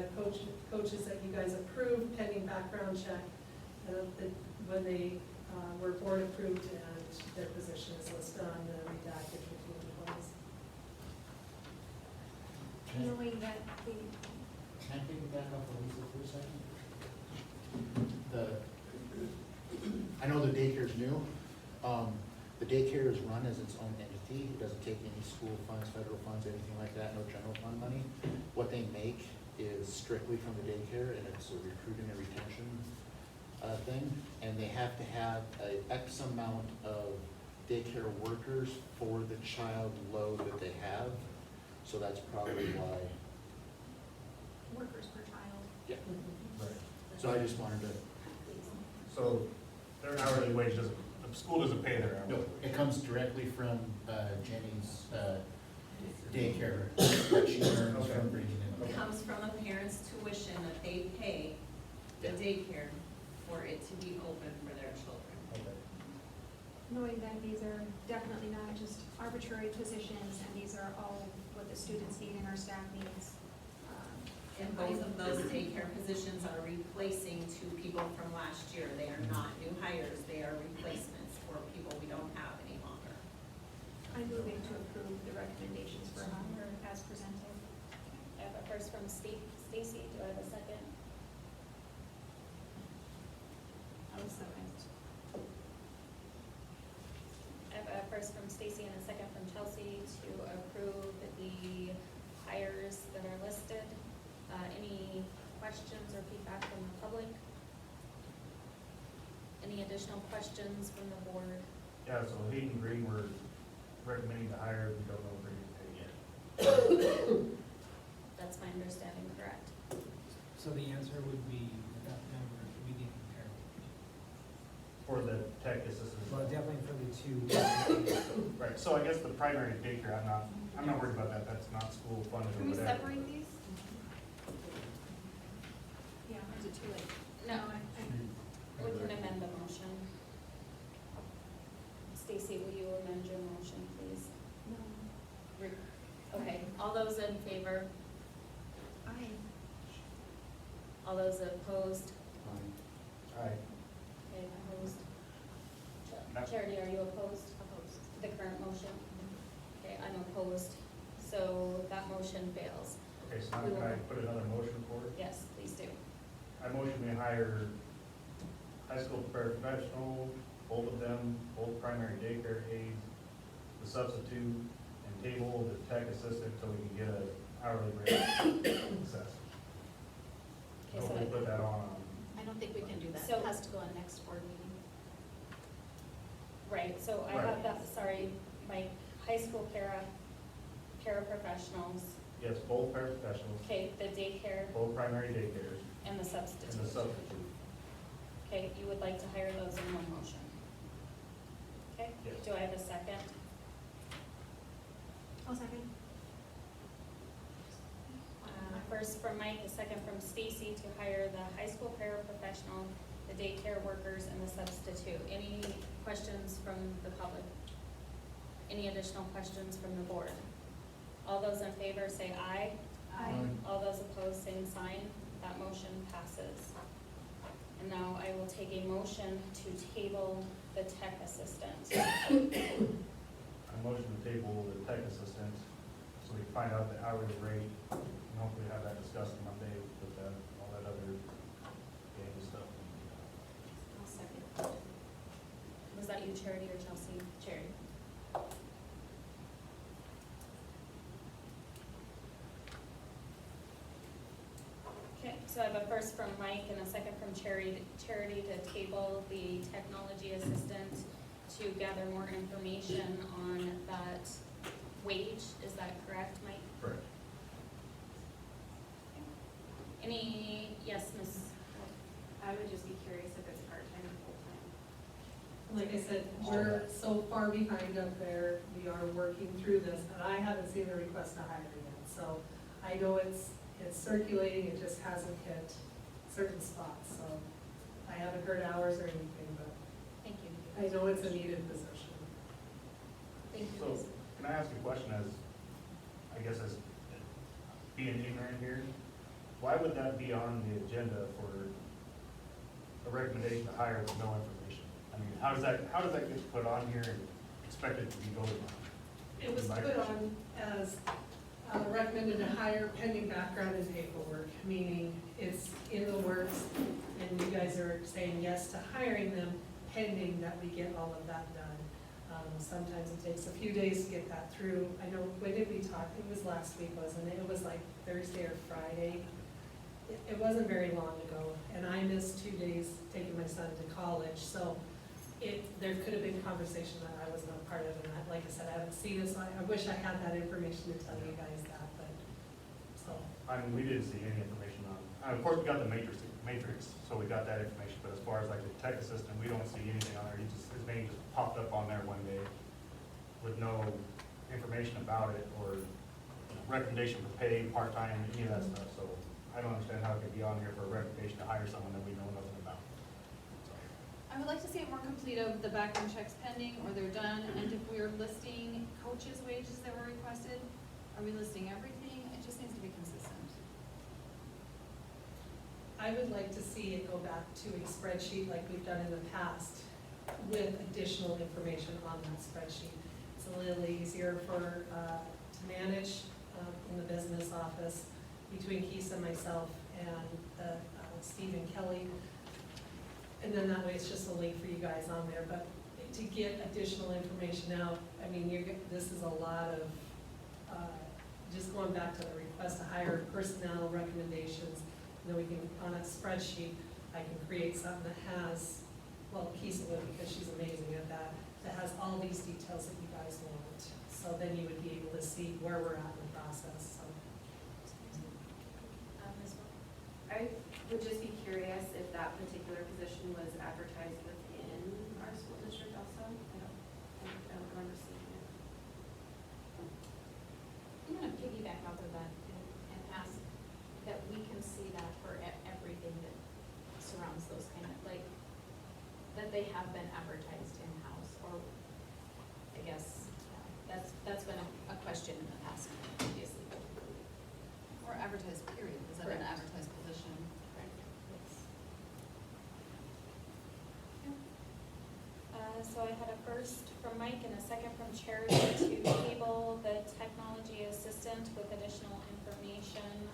coaches that you guys approved pending background check. When they were board approved and their position is listed on the redacted 5120s. Knowing that the, Can I take it back up a Lisa for a second? I know the daycare's new. The daycare is run as its own entity. It doesn't take any school funds, federal funds, anything like that, no general fund money. What they make is strictly from the daycare, and it's a recruiting and retention thing. And they have to have a X amount of daycare workers for the child load that they have. So that's probably why. workers per child. Yeah. Right. So I just wanted to. So their hourly wage doesn't, the school doesn't pay their hourly No, wage? it comes directly from Jenny's daycare that she earns from bringing in. It comes from a parent's tuition that they pay the daycare for it to be open for their children. Knowing that these are definitely not just arbitrary positions, and these are all what the students need and our staff needs. And both of those daycare positions are replacing two people from last year. They are not new hires, they are replacements for people we don't have any longer. I'm moving to approve the recommendations for hire as presented. I have a first from Stacy, do I have a second? I was second. I have a first from Stacy and a second from Chelsea to approve the hires that are listed. Any questions or feedback from the public? Any additional questions from the board? Yeah, so Hayden Green, we're recommending to hire, we don't know if we're getting paid yet. That's my understanding, correct? So the answer would be that number, we didn't compare. For the tech assistant. Well, definitely for the two. Right, so I guess the primary daycare, I'm not worried about that, that's not school funded or Can we whatever. separate these? Yeah. Or is it too late? No, we can amend the motion. Stacy, will you amend your motion, please? No. Okay, all those in favor? Aye. All those opposed? Aye. Okay, opposed. No. Charity, are you opposed? Opposed. The current motion? Okay, I'm opposed, so that motion fails. Okay, so now can I put another motion forward? Yes, please do. I motion we hire high school paraprofessional, both of them, both primary daycare aides, the substitute, and table the tech assistant so we can get an hourly rate assessed. Okay, so Hopefully put that on. I don't think we can do that. So- It has to go on next board meeting. Right, so I have that, sorry, my high school paraprofessionals, Yes, both paraprofessionals, okay, the daycare both primary daycares, and the and substitute. the substitute. Okay, you would like to hire those in one motion? Okay, Yes. do I have a second? I'll second. First from Mike, a second from Stacy to hire the high school paraprofessional, the daycare workers, and the substitute. Any questions from the public? Any additional questions from the board? All those in favor say aye. Aye. All those opposed, same sign. That motion passes. And now I will take a motion to table the tech assistant. I motion to table the tech assistant so we can find out the hourly rate and hopefully have that discussed on Monday with all that other game stuff. I'll second? Was that you, Charity, or Chelsea? Charity. Okay, so I have a first from Mike and a second from Charity to table the technology assistant to gather more information on that wage. Is that correct, Mike? Correct. Any, yes, Ms. I would just be curious if it's part-time or full-time. Like I said, we're so far behind up there, we are working through this, and I haven't seen the request to hire yet. So I know it's circulating, it just hasn't hit certain spots, so I haven't heard hours or anything, but Thank you. I know it's a needed position. Thank you. So, can I ask a question as, I guess as being ignorant here? Why would that be on the agenda for a recommendation to hire with no information? I mean, how does that get put on here and expected to be voted on? It was put on as recommended to hire pending background and paperwork, meaning it's in the works, and you guys are saying yes to hiring them pending that we get all of that done. Sometimes it takes a few days to get that through. I know, when did we talk? It was last week, wasn't it? It was like Thursday or Friday. It wasn't very long ago, and I missed 2 days taking my son to college, so there could have been conversation that I was not part of, and like I said, I haven't seen it, so I wish I had that information to tell you guys that, but, so. I mean, we didn't see any information on, of course, we got the matrix, so we got that information, but as far as like the tech assistant, we don't see anything on there. His name just popped up on there one day with no information about it or recommendation for pay, part-time, any of that stuff, so I don't understand how it could be on here for a recommendation to hire someone that we know nothing about. So, I would like to see it more complete of the background checks pending or they're done, and if we're listing coaches' wages that were requested, are we listing everything? It just needs to be consistent. I would like to see it go back to a spreadsheet like we've done in the past with additional information on that spreadsheet. It's a little easier to manage in the business office between Keisa, myself, and Stephen Kelly. And then that way it's just a link for you guys on there. But to get additional information out, I mean, this is a lot of, just going back to the request to hire personnel recommendations. And then we can, on a spreadsheet, I can create something that has, well, Keisa would because she's amazing at that, that has all these details that you guys want. So then you would be able to see where we're at in the process, so. I would just be curious if that particular position was advertised within our school district also. I don't remember seeing it. I'm gonna piggyback off of that and ask that we can see that for everything that surrounds those kind of, like, that they have been advertised in-house, or, I guess, yeah, that's been a question in the past previously. Or advertised period, is that an Correct. advertised position? So I had a first from Mike and a second from Charity to table the technology assistant with additional information.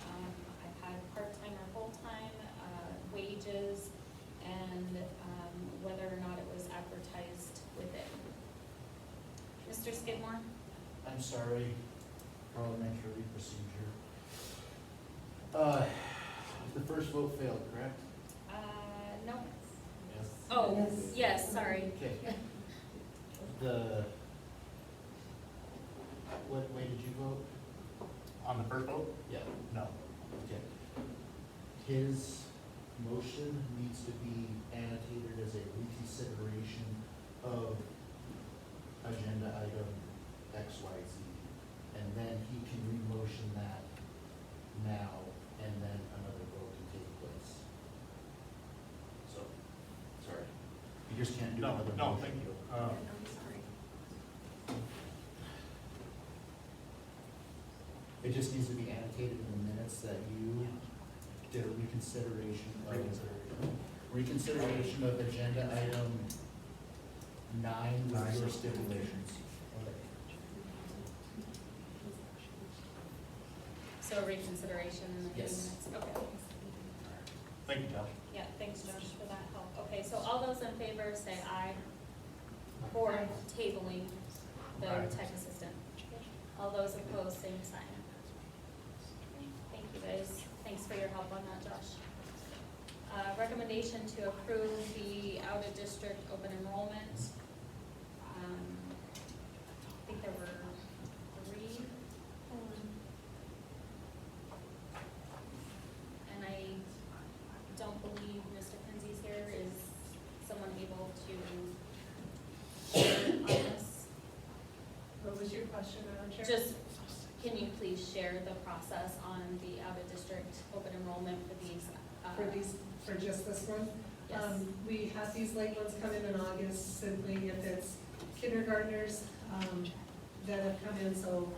I've had part-time or full-time, wages, and whether or not it was advertised within. Mr. Skidmore? I'm sorry, parliamentary procedure. The first vote failed, correct? No. Yes. Oh, yes, sorry. Okay. What way did you vote? on the first vote, Yeah. no. Okay. His motion needs to be annotated as a reconsideration of agenda item X, Y, Z. And then he can re-motion that now, and then another vote can take place. So, sorry. You just can't do No, another no, motion. thank you. I'm sorry. It just needs to be annotated in the minutes that you did a reconsideration of agenda item 9 with your stipulations. So a reconsideration in the Yes. minutes, okay. Thank you, Josh. Yeah, thanks Josh for that help. Okay, so all those in favor say aye for tabling the Aye. tech assistant. All those opposed, same sign. Thank you guys. Thanks for your help on that, Josh. Recommendation to approve the out-of-district open enrollment. I think there were 3. And I don't believe Mr. Kinsey's here. Is someone able to share on this? What was your question, Madam Chair? Just, can you please share the process on the out-of-district open enrollment for these? For just this one? Yes. We have these late ones come in August, simply if it's kindergartners, that have come in, so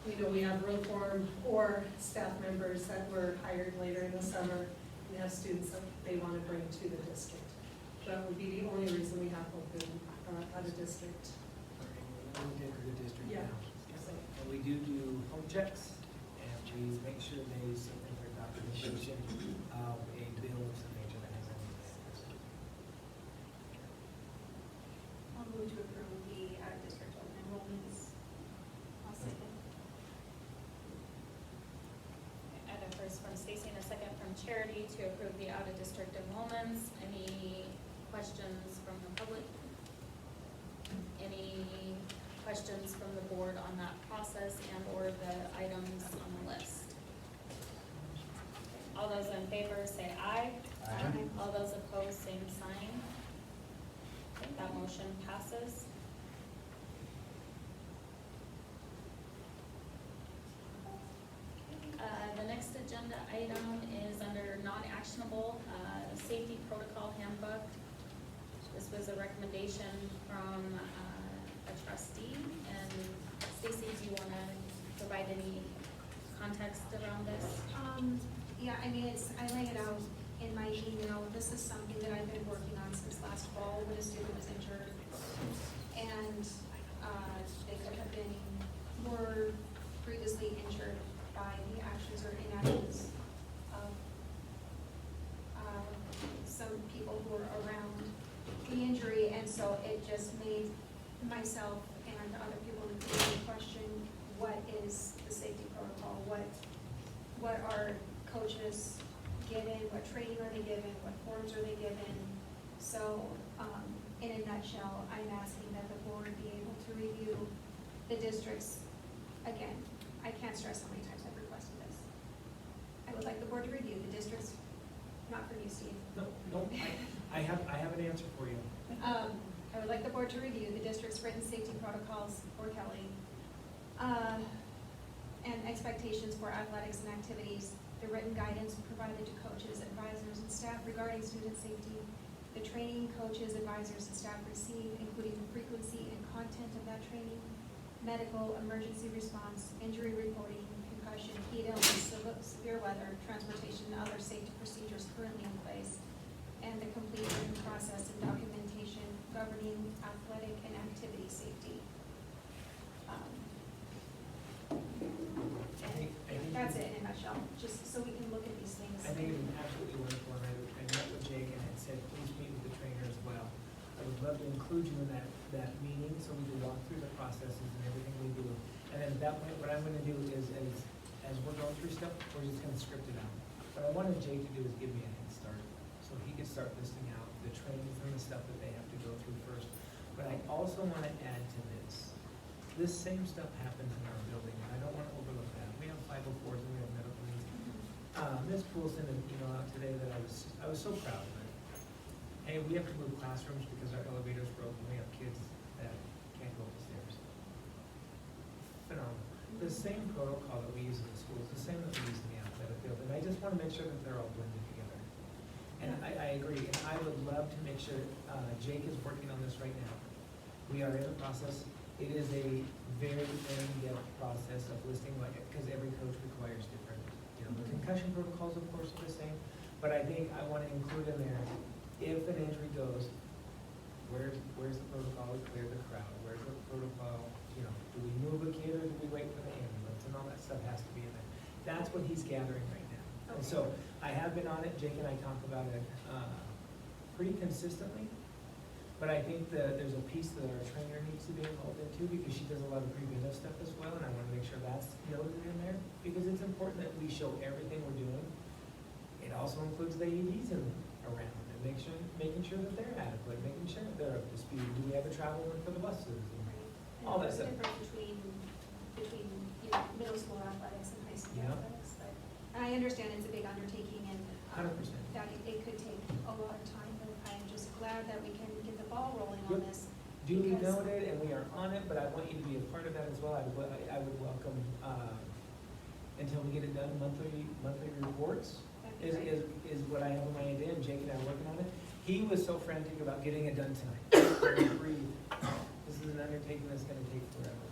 we know we have road form or staff members that were hired later in the summer and have students that they want to bring to the district. That would be the only reason we have open, out of district. We did the district Yeah. now. And we do home checks, and we make sure they submit their documentation of a bill of some nature that has anything. I'll move to approve the out-of-district open enrollments. I'll second. I had a first from Stacy and a second from Charity to approve the out-of-district enrollments. Any questions from the public? Any questions from the board on that process and or the items on the list? All those in favor say aye. Aye. All those opposed, same sign. Okay, that motion passes. The next agenda item is under non-actionable, safety protocol handbook. This was a recommendation from a trustee, and Stacy, do you wanna provide any context around this? Yeah, I mean, I laid it out in my email. This is something that I've been working on since last fall when a student was injured. And, they could have been, were previously injured by the actions or inactions of, some people who were around the injury. And so it just made myself and other people in the community question, what is the safety protocol? What are coaches given, what training are they given, what forms are they given? So, in a nutshell, I'm asking that the board be able to review the district's, again, I can't stress how many times I've requested this. I would like the board to review the district's, not from you, Steve. No, I have an answer for you. I would like the board to review the district's written safety protocols for Kelly, and expectations for athletics and activities, the written guidance provided to coaches, advisors, and staff regarding student safety, the training coaches, advisors, and staff receive, including the frequency and content of that training, medical, emergency response, injury reporting, concussion, heat illness, severe weather, transportation, and other safety procedures currently in place, and the complete written process and documentation governing athletic and activity safety. And that's it in a nutshell, just so we can look at these things. I think it's absolutely wonderful, and I met with Jake and had said, please meet with the trainer as well. I would love to include you in that meeting, so we can walk through the processes and everything we do. And then at that point, what I'm gonna do is, as we're going through stuff, we're just gonna script it out. What I wanted Jake to do is give me a head start, so he could start listing out the trainings and the stuff that they have to go through first. But I also wanna add to this. This same stuff happens in our building, and I don't wanna overlook that. We have 504s and we have medical needs. Ms. Poole sent an email out today that I was so proud of it. Hey, we have to move classrooms because our elevator's broken, we have kids that can't go up the stairs. Phenomenal. The same protocol that we use in the schools, the same that we use in the athletic field, and I just wanna make sure that they're all blended together. And I agree, and I would love to make sure, Jake is working on this right now. We are in the process. It is a very in-depth process of listing, like, because every coach requires different, the concussion protocols, of course, are the same, but I think I want to include in there, if an injury goes, where's the protocol to clear the crowd? Where's the protocol, do we move a kid or do we wait for the ambulance? And all that stuff has to be in there. That's what he's gathering right now. And so I have been on it, Jake and I talk about it pretty consistently. But I think that there's a piece that our trainer needs to be involved in too, because she does a lot of preventive stuff as well, and I wanna make sure that's noted in there, because it's important that we show everything we're doing. It also includes the AEDs around, and making sure that they're adequate, making sure that they're up to speed. Do we have a travel one for the buses? And all that There's a stuff. difference between, you know, middle school athletics and high school Yeah. athletics, but, and I understand it's a big undertaking and 100%. that it could take a lot of time, but I'm just glad that we can get the ball rolling on Yep. this. Duly because- noted, and we are on it, but I want you to be a part of that as well. I would welcome, until we get it done, monthly reports That'd be is great. what I have on my agenda, and Jake and I are working on it. He was so frantic about getting it done tonight. Breathe. This is an undertaking that's gonna take forever,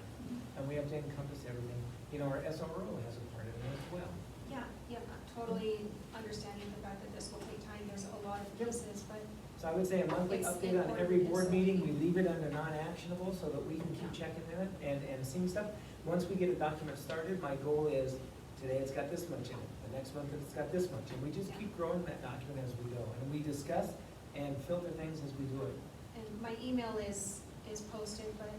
and we have to encompass everything. You know, our SRO has a part in it as well. Yeah, I'm totally understanding the fact that this will take time, there's a lot of pieces, but So I would say a monthly It's update on every important, board so- meeting, we leave it under non-actionable so that we can keep checking in it and seeing stuff. Once we get a document started, my goal is, today it's got this much in it, the next month it's got this much, and we just keep growing that document as we go. And we discuss and filter things as we do it. and my email is posted, but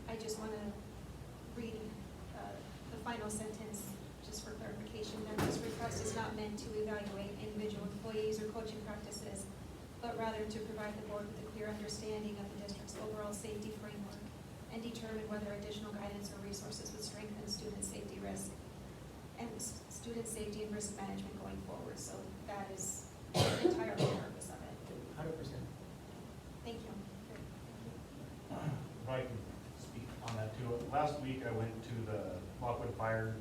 I just want to read the final sentence, just for clarification, that this request is not meant to evaluate individual employees or coaching practices, but rather to provide the board with a clear understanding of the district's overall safety framework and determine whether additional guidance or resources would strengthen student safety risk and student safety and risk management going forward. So that is entirely the purpose of it. 100%. Thank you. If I can speak on that too. Last week, I went to the Lockwood Fire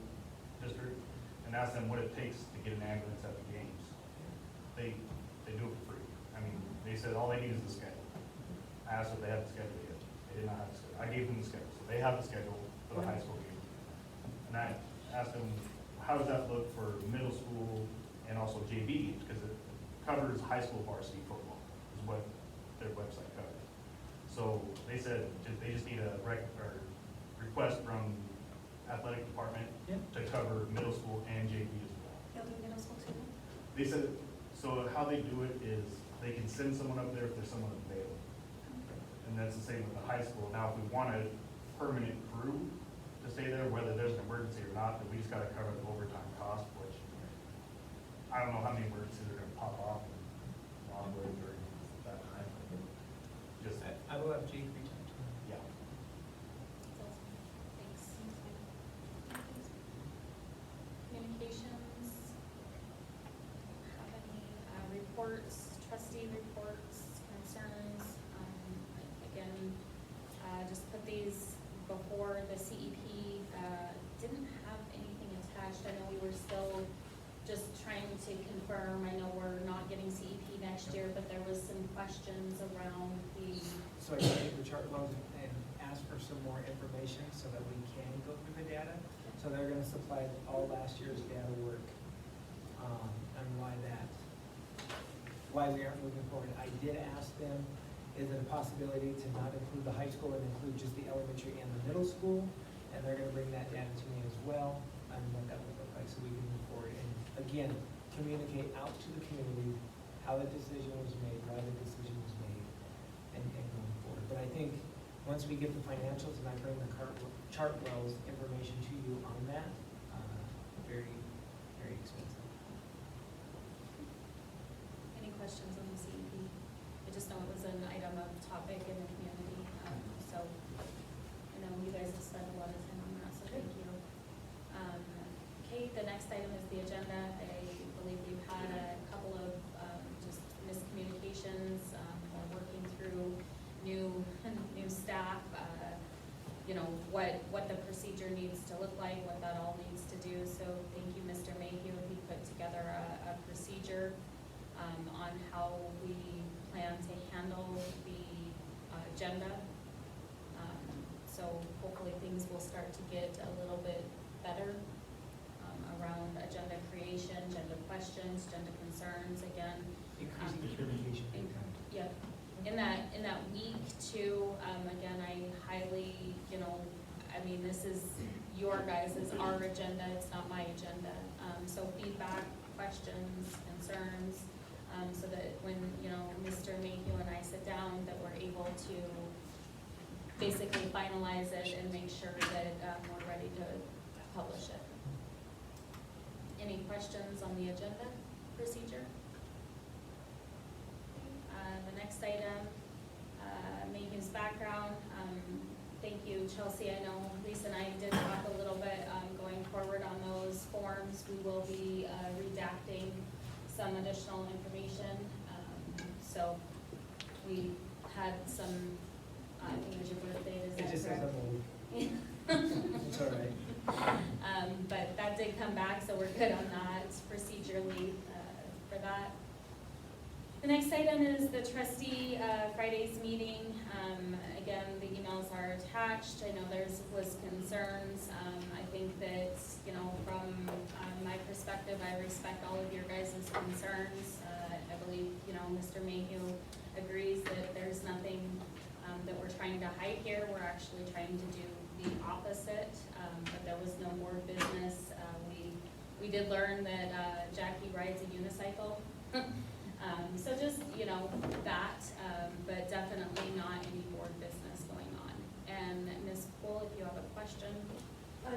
District and asked them what it takes to get an ambulance at the games. They do it for free. I mean, they said all they need is the schedule. I asked if they had the schedule yet. They did not have the schedule. I gave them the schedule, so they have the schedule for the high school game. And I asked them, how does that look for middle school and also JV games? Because it covers high school varsity football, is what their website covers. So they said they just need a request from athletic department to cover middle school and JV as well. They'll do middle school too? They said, so how they do it is they can send someone up there if there's someone available. And that's the same with the high school. Now, if we want a permanent crew to stay there, whether there's an emergency or not, then we just gotta cover the overtime cost, which I don't know how many emergencies are gonna pop off in Longwood during that time. Just, I will have Jake reach out to him. yeah. Thanks. Communications. Have any reports, trustee reports, concerns? Again, just put these before the CEP. Didn't have anything attached. I know we were still just trying to confirm. I know we're not getting CEP next year, but there was some questions around the So I can take the chart logs and ask for some more information so that we can go through the data. So they're gonna supply all last year's data work, and why we aren't moving forward. I did ask them, is it a possibility to not include the high school and include just the elementary and the middle school? And they're gonna bring that data to me as well, and what that would look like, so we can move forward. And again, communicate out to the community how the decision was made, why the decision was made, and going forward. But I think, once we get the financials and I bring the chart wells information to you on that, very, very expensive. Any questions on the CEP? I just know it was an item of topic in the community, so I know you guys have spent a lot of time on that, so thank you. Okay, the next item is the agenda. I believe we've had a couple of just miscommunications. We're working through new staff, you know, what the procedure needs to look like, what that all needs to do. So thank you, Mr. Mayhew. He put together a procedure on how we plan to handle the agenda. So hopefully things will start to get a little bit better around agenda creation, agenda questions, agenda concerns, again. Increasing the communication. Yeah, in that week too, again, I highly, you know, I mean, this is your guys', our agenda, it's not my agenda. So feedback questions, concerns, so that when, you know, Mr. Mayhew and I sit down, that we're able to basically finalize it and make sure that we're ready to publish it. Any questions on the agenda procedure? The next item, Mayhew's background. Thank you, Chelsea. I know Lisa and I did talk a little bit going forward on those forms. We will be redacting some additional information. So we had some, I think it was your birthday, is It just that says correct? I'm old. It's all right. But that did come back, so we're good on that procedurally for that. The next item is the trustee Friday's meeting. Again, the emails are attached. I know was concerns. I think that, you know, from my perspective, I respect all of your guys' concerns. I believe, you know, Mr. Mayhew agrees that there's nothing that we're trying to hide here. We're actually trying to do the opposite, but there was no board business. We did learn that Jackie rides a unicycle. So just, you know, that, but definitely not any board business going on. And Ms. Poole, if you have a question? No,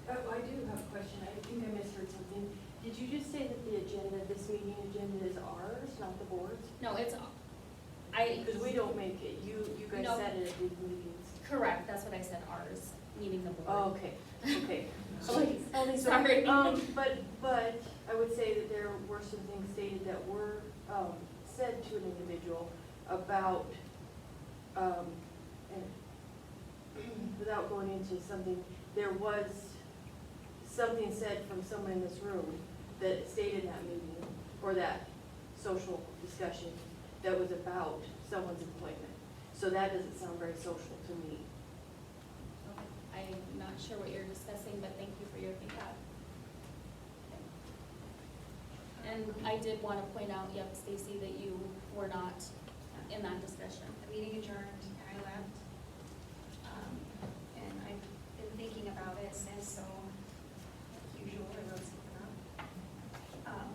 I do have a question. I think I misheard something. Did you just say that the agenda, this meeting agenda is ours, not the board's? No, it's, Because we don't make it. You guys No. set it at these meetings. correct, that's what I said, ours, meaning the board. Oh, okay, okay. Sorry. But I would say that there were some things stated that were, said to an individual about, and without going into something, there was something said from someone in this room that stayed in that meeting, or that social discussion, that was about someone's employment. So that doesn't sound very social to me. I'm not sure what you're discussing, but thank you for your feedback. And I did want to point out, yep, Stacy, that you were not in that discussion. The meeting adjourned, and I left. And I've been thinking about it since, so like usual, I wrote something up.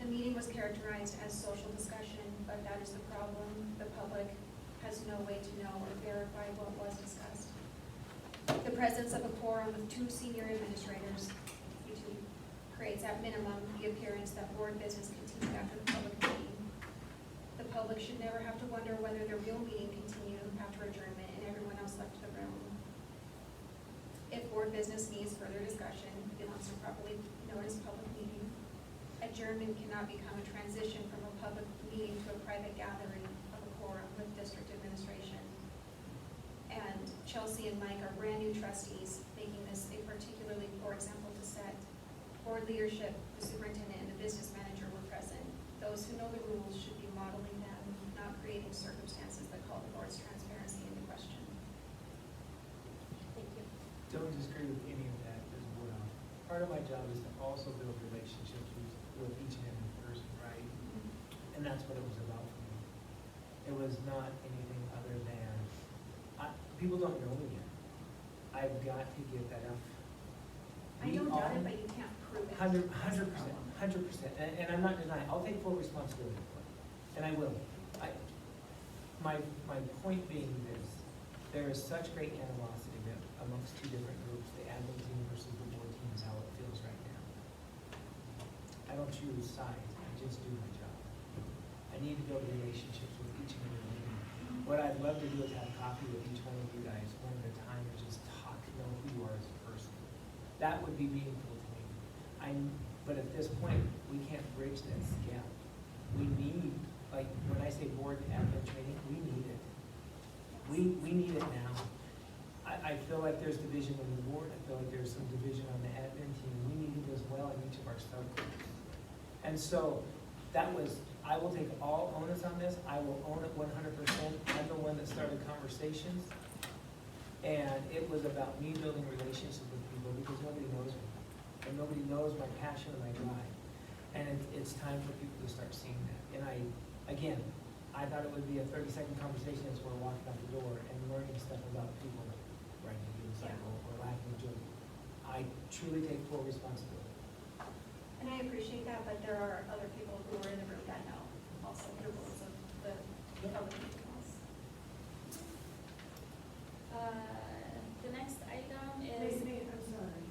The meeting was characterized as social discussion, but that is the problem. The public has no way to know or verify what was discussed. The presence of a quorum with 2 senior administrators, creates at minimum the appearance that board business continued after the public meeting. The public should never have to wonder whether the real meeting continued after adjournment and everyone else left the room. If board business needs further discussion, it must be properly noticed public meeting. Adjournment cannot become a transition from a public meeting to a private gathering of a quorum with district administration. And Chelsea and Mike are brand new trustees, making this a particularly poor example to set. Board leadership, the superintendent, and the business manager were present. Those who know the rules should be modeling them, not creating circumstances that call the board's transparency into question. Thank you. Don't disagree with any of that as well. Part of my job is to also build relationships with each and every person, right? And that's what it was about for me. It was not anything other than, people don't know me yet. I've got to get that up. I don't doubt it, but you can't prove it. 100%, and I'm not denying, I'll take full responsibility for it, and I will. My point being is, there is such great animosity amongst 2 different groups, the admin team versus the board team is how it feels right now. I don't choose sides, I just do my job. I need to build relationships with each and every one of you. What I'd love to do is have coffee with each one of you guys one at a time and just talk, know who you are as a person. That would be meaningful to me. But at this point, we can't bridge this gap. We need, like, when I say board admin training, we need it. We need it now. I feel like there's division in the board. I feel like there's some division on the admin team. We need it as well in each of our subgroups. And so that was, I will take all onus on this. I will own it 100%. I'm the one that started conversations. And it was about me building relationships with people because nobody knows me. And nobody knows my passion and my drive. And it's time for people to start seeing that. And I thought it would be a 30-second conversation as we're walking out the door and learning stuff about people riding a unicycle or laughing and joking. I truly take full responsibility. And I appreciate that, but there are other people who are in the room that know also the rules of the public meeting laws. The next item is, I'm sorry.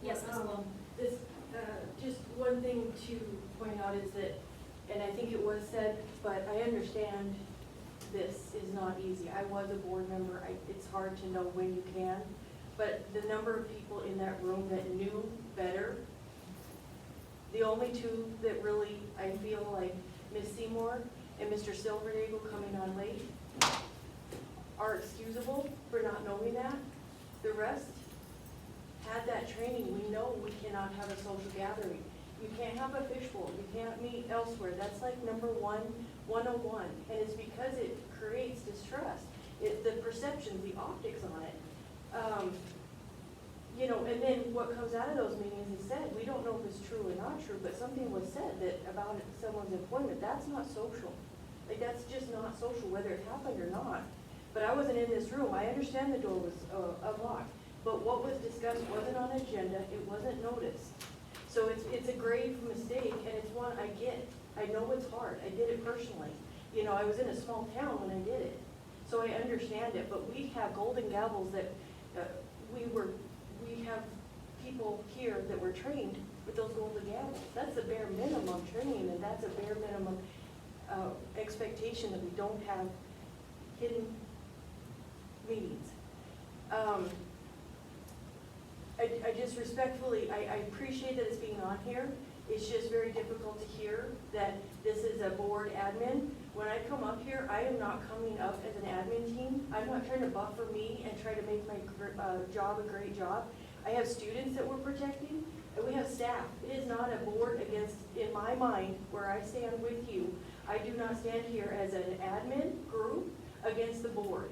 yes, Ms. Bloom. This, just one thing to point out is that, and I think it was said, but I understand this is not easy. I was a board member, it's hard to know when you can, but the number of people in that room that knew better, the only two that really, I feel like Ms. Seymour and Mr. Silvernagle coming on late are excusable for not knowing that. The rest had that training. We know we cannot have a social gathering. You can't have a fishbowl. You can't meet elsewhere. That's like number 101. And it's because it creates distrust. The perceptions, the optics on it. You know, and then what comes out of those meetings is said, we don't know if it's true or not true, but something was said that about someone's employment. That's not social. Like, that's just not social, whether it happened or not. But I wasn't in this room. I understand the door was unlocked. But what was discussed wasn't on agenda. It wasn't noticed. So it's a grave mistake, and it's one I get. I know it's hard. I did it personally. You know, I was in a small town when I did it. So I understand it. But we have golden gavels that we have people here that were trained with those golden gavels. That's the bare minimum training, and that's a bare minimum expectation that we don't have hidden meetings. I just respectfully, I appreciate that it's being on here. It's just very difficult to hear that this is a board admin. When I come up here, I am not coming up as an admin team. I'm not trying to buffer me and try to make my job a great job. I have students that we're protecting, and we have staff. It is not a board against, in my mind, where I stand with you. I do not stand here as an admin group against the board.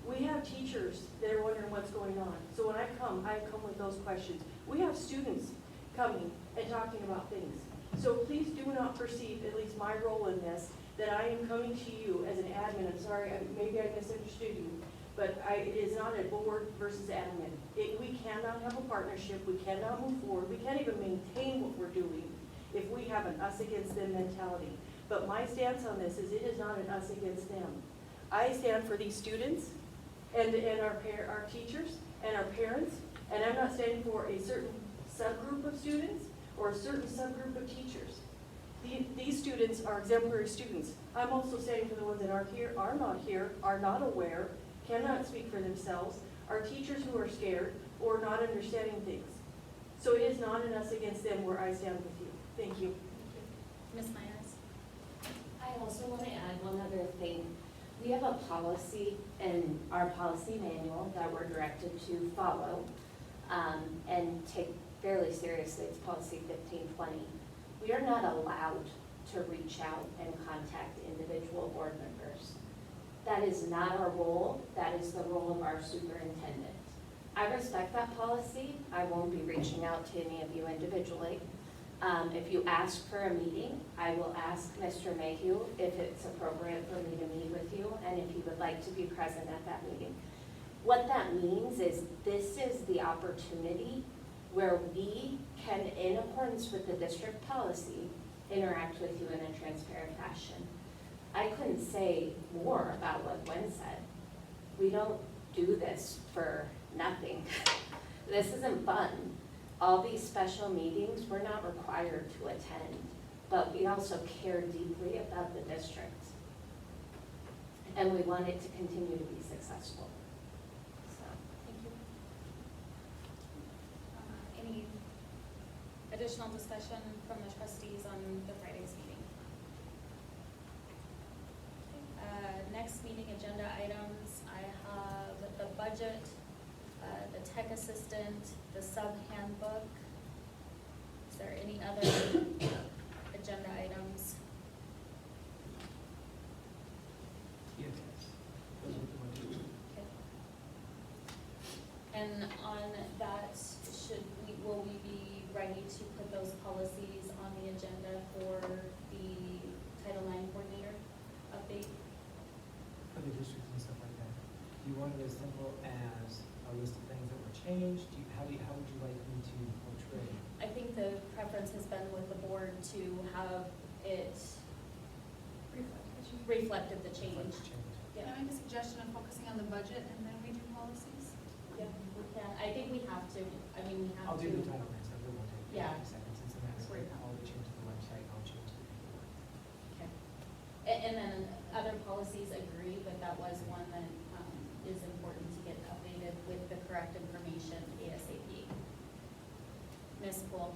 We have teachers that are wondering what's going on. So when I come with those questions. We have students coming and talking about things. So please do not perceive, at least my role in this, that I am coming to you as an admin. I'm sorry, maybe I misunderstood you, but it is not a board versus admin. We cannot have a partnership. We cannot move forward. We can't even maintain what we're doing if we have an us against them mentality. But my stance on this is it is not an us against them. I stand for these students and our teachers and our parents, and I'm not standing for a certain subgroup of students or a certain subgroup of teachers. These students are exemplary students. I'm also standing for the ones that aren't here, are not aware, cannot speak for themselves, are teachers who are scared or not understanding things. So it is not an us against them where I stand with you. Thank you. Ms. Myers? I also want to add one other thing. We have a policy in our policy manual that we're directed to follow and take fairly seriously. It's policy 1520. We are not allowed to reach out and contact individual board members. That is not our role. That is the role of our superintendent. I respect that policy. I won't be reaching out to any of you individually. If you ask for a meeting, I will ask Mr. Mayhew if it's appropriate for me to meet with you and if he would like to be present at that meeting. What that means is this is the opportunity where we can, in accordance with the district policy, interact with you in a transparent fashion. I couldn't say more about what Gwen said. We don't do this for nothing. This isn't fun. All these special meetings, we're not required to attend, but we also care deeply about the district. And we want it to continue to be successful. So, Thank you. Any additional discussion from the trustees on the Friday's meeting? Next meeting agenda items, I have the budget, the tech assistant, the sub-handbook. Is there any other agenda items? Yes. Those are the ones. Okay. And on that, will we be ready to put those policies on the agenda for the Title IX coordinator update? For the districts and stuff like that. Do you want it as simple as a list of things that were changed? How would you like me to portray? I think the preference has been with the board to have it reflected the change. Can I make a suggestion of focusing on the budget and then we do policies? Yeah, we can, I think we have to, I mean, we have to. I'll do the title myself, it won't take Yeah. 5 seconds, it's a matter of, Great. I'll change the website, I'll change the paperwork. Okay. And then other policies agree, but that was one that is important to get updated with the correct information ASAP. Ms. Poole?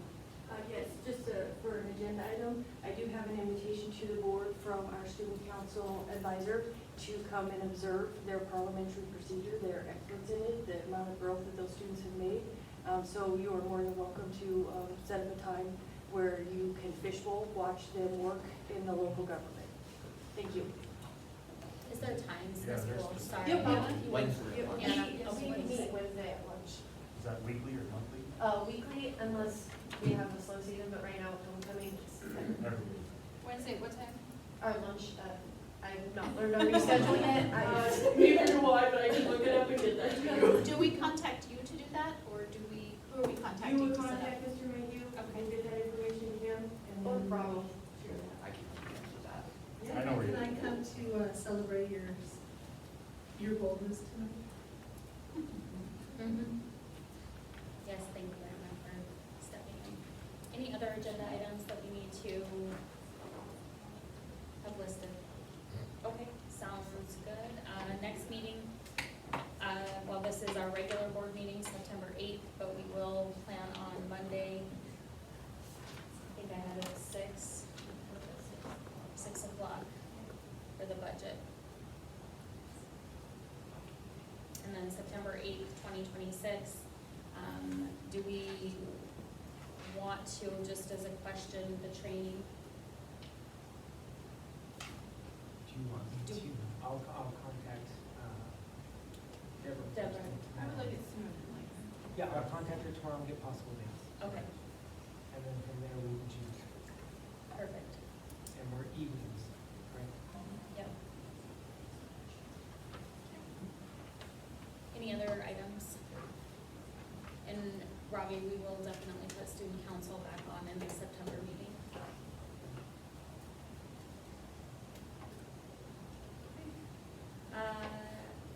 Yes, just for an agenda item, I do have an invitation to the board from our student council advisor to come and observe their parliamentary procedure. They're experts in it, the amount of growth that those students have made. So you are more than welcome to set up a time where you can fishbowl, watch them work in the local government. Thank you. Is there times, Yeah, Ms. there's Poole? just- Sorry. Yep. Wednesday. Yeah, We okay. meet Wednesday at lunch. Is that weekly or monthly? Weekly, unless we have a slow season, but right now with homecoming, it's Every week. Wednesday, what time? our lunch. I've not learned our new schedule yet. Neither do I, but I can look it up and get that to you. Do we contact you to do that, or do we, who are we contacting You would to set up? contact Mr. Mayhew, Okay. and get that information to him, and then we'll share that. I can answer that. I know where Can you're- I come to celebrate your boldness tonight? Mhm. Yes, thank you, Emma, for stepping in. Any other agenda items that we need to have listed? Okay, sounds good. Next meeting, well, this is our regular board meeting, September 8th, but we will plan on Monday. I think I had it at 6 o'clock for the budget. And then September 8th, 2026. Do we want to, just as a question, the training? Do you want me Do- to, I'll contact, Deborah. first Deborah. and I would Madeline. like it sooner than later. Yeah, I'll contact her tomorrow and get possible dates. Okay, And then from there, we can choose, perfect. and we're evenings, right? Yep. Any other items? And Robbie, we will definitely put student council back on in the September meeting.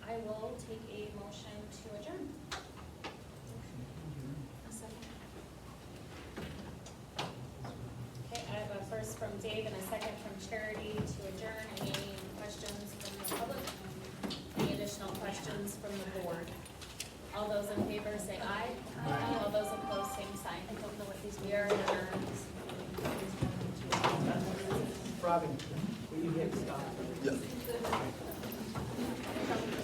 I will take a motion to adjourn. A second. Okay, I have a first from Dave and a second from Charity to adjourn. Any questions from the public? Any additional questions from the board? All those in favor say aye. Aye. All those opposed, same sign. I don't know what these, we are adjourned. Robin, will you hit stop?